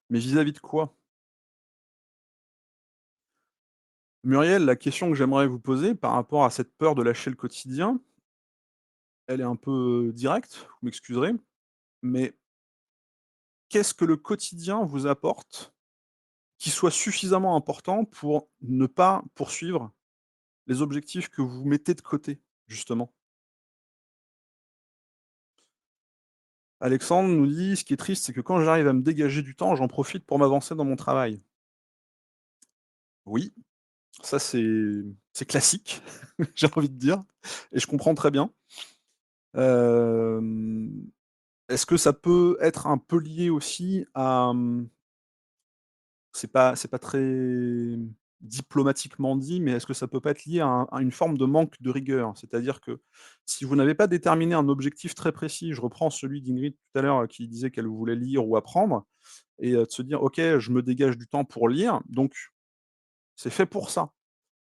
mais vis-à-vis de quoi? Muriel, la question que j'aimerais vous poser par rapport à cette peur de lâcher le quotidien, elle est un peu directe, vous m'excuserez, mais qu'est-ce que le quotidien vous apporte qui soit suffisamment important pour ne pas poursuivre les objectifs que vous mettez de côté, justement? Alexandre nous dit: «Ce qui est triste, c'est que quand j'arrive à me dégager du temps, j'en profite pour m'avancer dans mon travail». Oui, ça c'est classique, j'ai envie de dire, et je comprends très bien. Hem, est-ce que ça peut être un peu lié aussi à, c'est pas très diplomatiquement dit, mais est-ce que ça peut pas être lié à une forme de manque de rigueur? C'est-à-dire que si vous n'avez pas déterminé un objectif très précis, je reprends celui d'Ingrid tout à l'heure, qui disait qu'elle voulait lire ou apprendre, et de se dire: «OK, je me dégage du temps pour lire, donc c'est fait pour ça».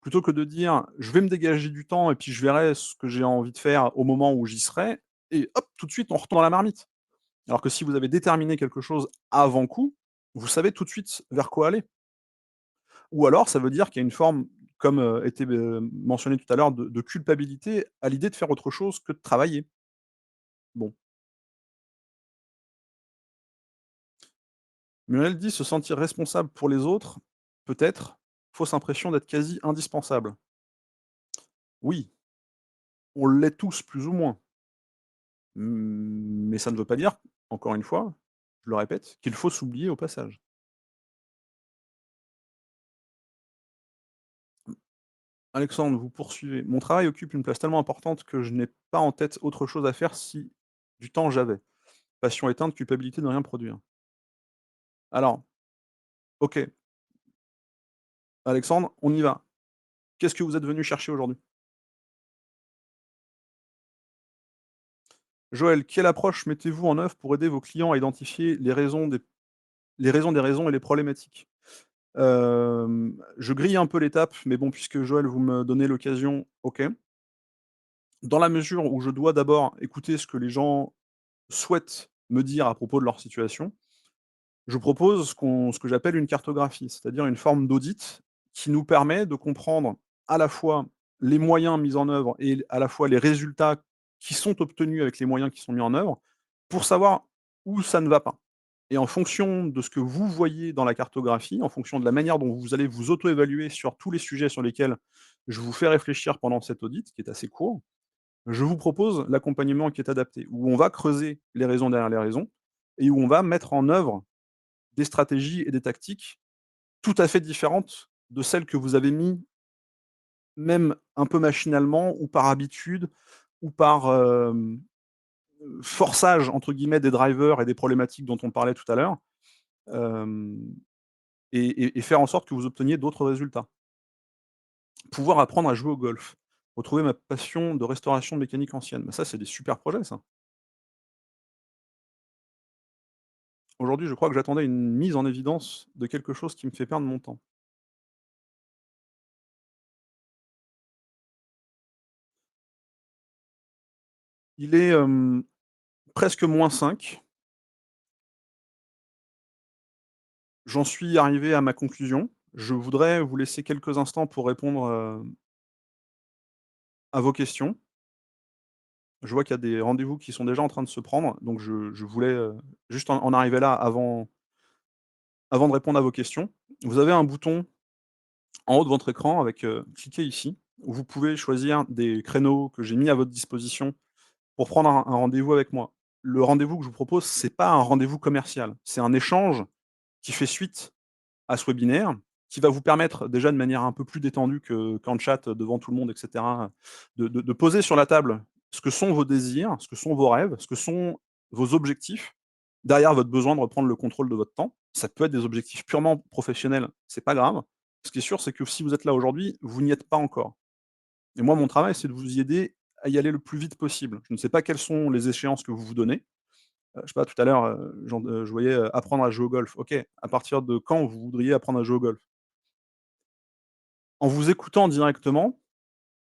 Plutôt que de dire: «Je vais me dégager du temps et puis je verrai ce que j'ai envie de faire au moment où j'y serai», et hop, tout de suite on retombe dans la marmite. Alors que si vous avez déterminé quelque chose avant coup, vous savez tout de suite vers quoi aller. Ou alors ça veut dire qu'il y a une forme, comme, était, mentionné tout à l'heure, de culpabilité à l'idée de faire autre chose que de travailler. Bon, Muriel dit: «Se sentir responsable pour les autres, peut-être, fausse impression d'être quasi indispensable». Oui, on l'est tous plus ou moins, mais ça ne veut pas dire, encore une fois, je le répète, qu'il faut s'oublier au passage. Alexandre, vous poursuivez: «Mon travail occupe une place tellement importante que je n'ai pas en tête autre chose à faire si du temps j'avais. Passion éteinte, culpabilité de ne rien produire». Alors, OK, Alexandre, on y va. Qu'est-ce que vous êtes venu chercher aujourd'hui? Joël, quelle approche mettez-vous en œuvre pour aider vos clients à identifier les raisons et les problématiques? Je grille un peu l'étape, mais bon, puisque Joël, vous me donnez l'occasion, OK. Dans la mesure où je dois d'abord écouter ce que les gens souhaitent me dire à propos de leur situation, je propose ce que j'appelle une cartographie, c'est-à-dire une forme d'audit qui nous permet de comprendre à la fois les moyens mis en œuvre et à la fois les résultats qui sont obtenus avec les moyens qui sont mis en œuvre, pour savoir où ça ne va pas. Et en fonction de ce que vous voyez dans la cartographie, en fonction de la manière dont vous allez vous auto-évaluer sur tous les sujets sur lesquels je vous fais réfléchir pendant cet audit, qui est assez court, je vous propose l'accompagnement qui est adapté, où on va creuser les raisons derrière les raisons et où on va mettre en œuvre des stratégies et des tactiques tout à fait différentes de celles que vous avez mis, même un peu machinalement ou par habitude ou par, «forçage» entre guillemets des drivers et des problématiques dont on parlait tout à l'heure, hem et faire en sorte que vous obteniez d'autres résultats. Pouvoir apprendre à jouer au golf, retrouver ma passion de restauration de mécanique ancienne. Bah, ça, c'est des super projets ça. Aujourd'hui, je crois que j'attendais une mise en évidence de quelque chose qui me fait perdre mon temps. Il est, presque -5. J'en suis arrivé à ma conclusion. Je voudrais vous laisser quelques instants pour répondre, à vos questions. Je vois qu'il y a des rendez-vous qui sont déjà en train de se prendre, donc je voulais, juste en arriver là avant de répondre à vos questions. Vous avez un bouton en haut de votre écran avec, cliquez ici, où vous pouvez choisir des créneaux que j'ai mis à votre disposition pour prendre un rendez-vous avec moi. Le rendez-vous que je vous propose, c'est pas un rendez-vous commercial, c'est un échange qui fait suite à ce webinaire, qui va vous permettre déjà de manière un peu plus détendue qu'en chat devant tout le monde et cetera, de poser sur la table ce que sont vos désirs, ce que sont vos rêves, ce que sont vos objectifs, derrière votre besoin de reprendre le contrôle de votre temps. Ça peut être des objectifs purement professionnels, c'est pas grave. Ce qui est sûr, c'est que si vous êtes là aujourd'hui, vous n'y êtes pas encore. Et moi, mon travail, c'est de vous y aider à y aller le plus vite possible. Je ne sais pas quelles sont les échéances que vous vous donnez. Je sais pas, tout à l'heure, je voyais, apprendre à jouer au golf. OK, à partir de quand vous voudriez apprendre à jouer au golf? En vous écoutant directement,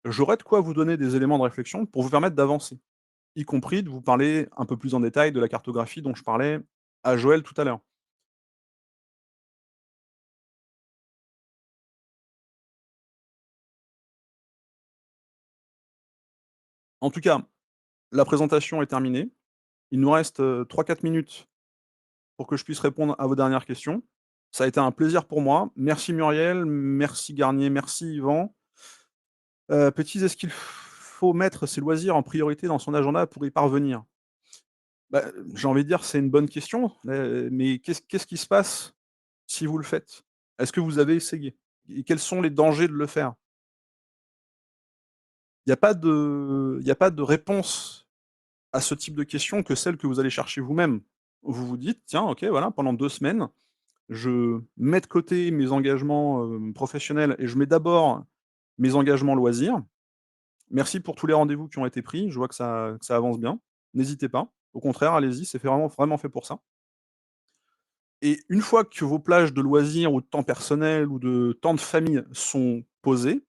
j'aurais de quoi vous donner des éléments de réflexion pour vous permettre d'avancer, y compris de vous parler un peu plus en détail de la cartographie dont je parlais à Joël tout à l'heure. En tout cas, la présentation est terminée. Il nous reste, 3-4 minutes pour que je puisse répondre à vos dernières questions. Ça a été un plaisir pour moi. Merci Muriel, merci Garnier, merci Yvan. Petit, est-ce qu'il faut mettre ses loisirs en priorité dans son agenda pour y parvenir? Bah, j'ai envie de dire, c'est une bonne question, mais qu'est-ce qui se passe si vous le faites? Est-ce que vous avez essayé? Et quels sont les dangers de le faire? Il y a pas de réponse à ce type de question que celle que vous allez chercher vous-même. Vous vous dites: «Tiens, OK, voilà, pendant 2 semaines, je mets de côté mes engagements, professionnels et je mets d'abord mes engagements loisirs. Merci pour tous les rendez-vous qui ont été pris, je vois que ça avance bien. N'hésitez pas, au contraire, allez-y, c'est fait vraiment fait pour ça». Et une fois que vos plages de loisirs ou de temps personnel ou de temps de famille sont posées,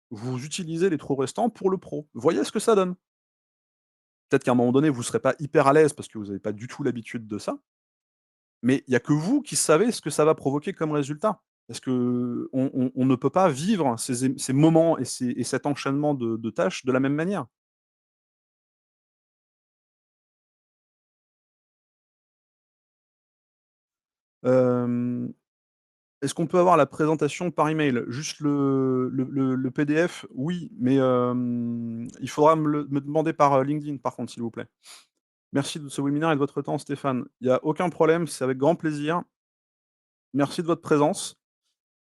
vous utilisez les trous restants pour le pro. Voyez ce que ça donne. Peut-être qu'à un moment donné, vous ne serez pas hyper à l'aise parce que vous n'avez pas du tout l'habitude de ça, mais il y a que vous qui savez ce que ça va provoquer comme résultat. Parce qu'on ne peut pas vivre ces moments et cet enchaînement de tâches de la même manière. Hem Est-ce qu'on peut avoir la présentation par email? Juste le PDF, oui, mais il faudra me demander par, LinkedIn par contre, s'il vous plaît. Merci de ce webinaire et de votre temps, Stéphane. Il y a aucun problème, c'est avec grand plaisir. Merci de votre présence.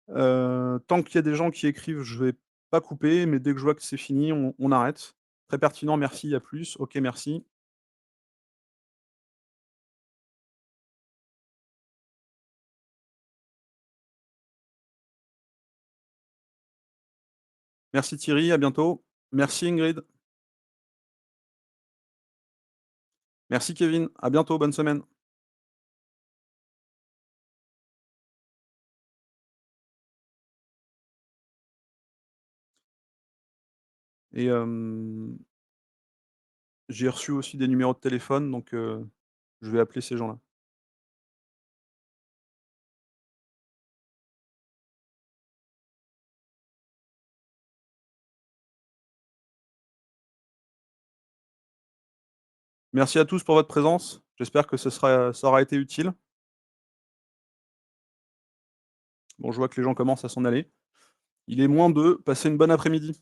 Tant qu'il y a des gens qui écrivent, je vais pas couper, mais dès que je vois que c'est fini, on arrête. Très pertinent, merci, à plus. OK, merci. Merci Thierry, à bientôt. Merci Ingrid. Merci Kevin, à bientôt, bonne semaine. Et j'ai reçu aussi des numéros de téléphone, donc je vais appeler ces gens-là. Merci à tous pour votre présence. J'espère que ça aura été utile. Bon, je vois que les gens commencent à s'en aller. Il est -2, passez une bonne après-midi.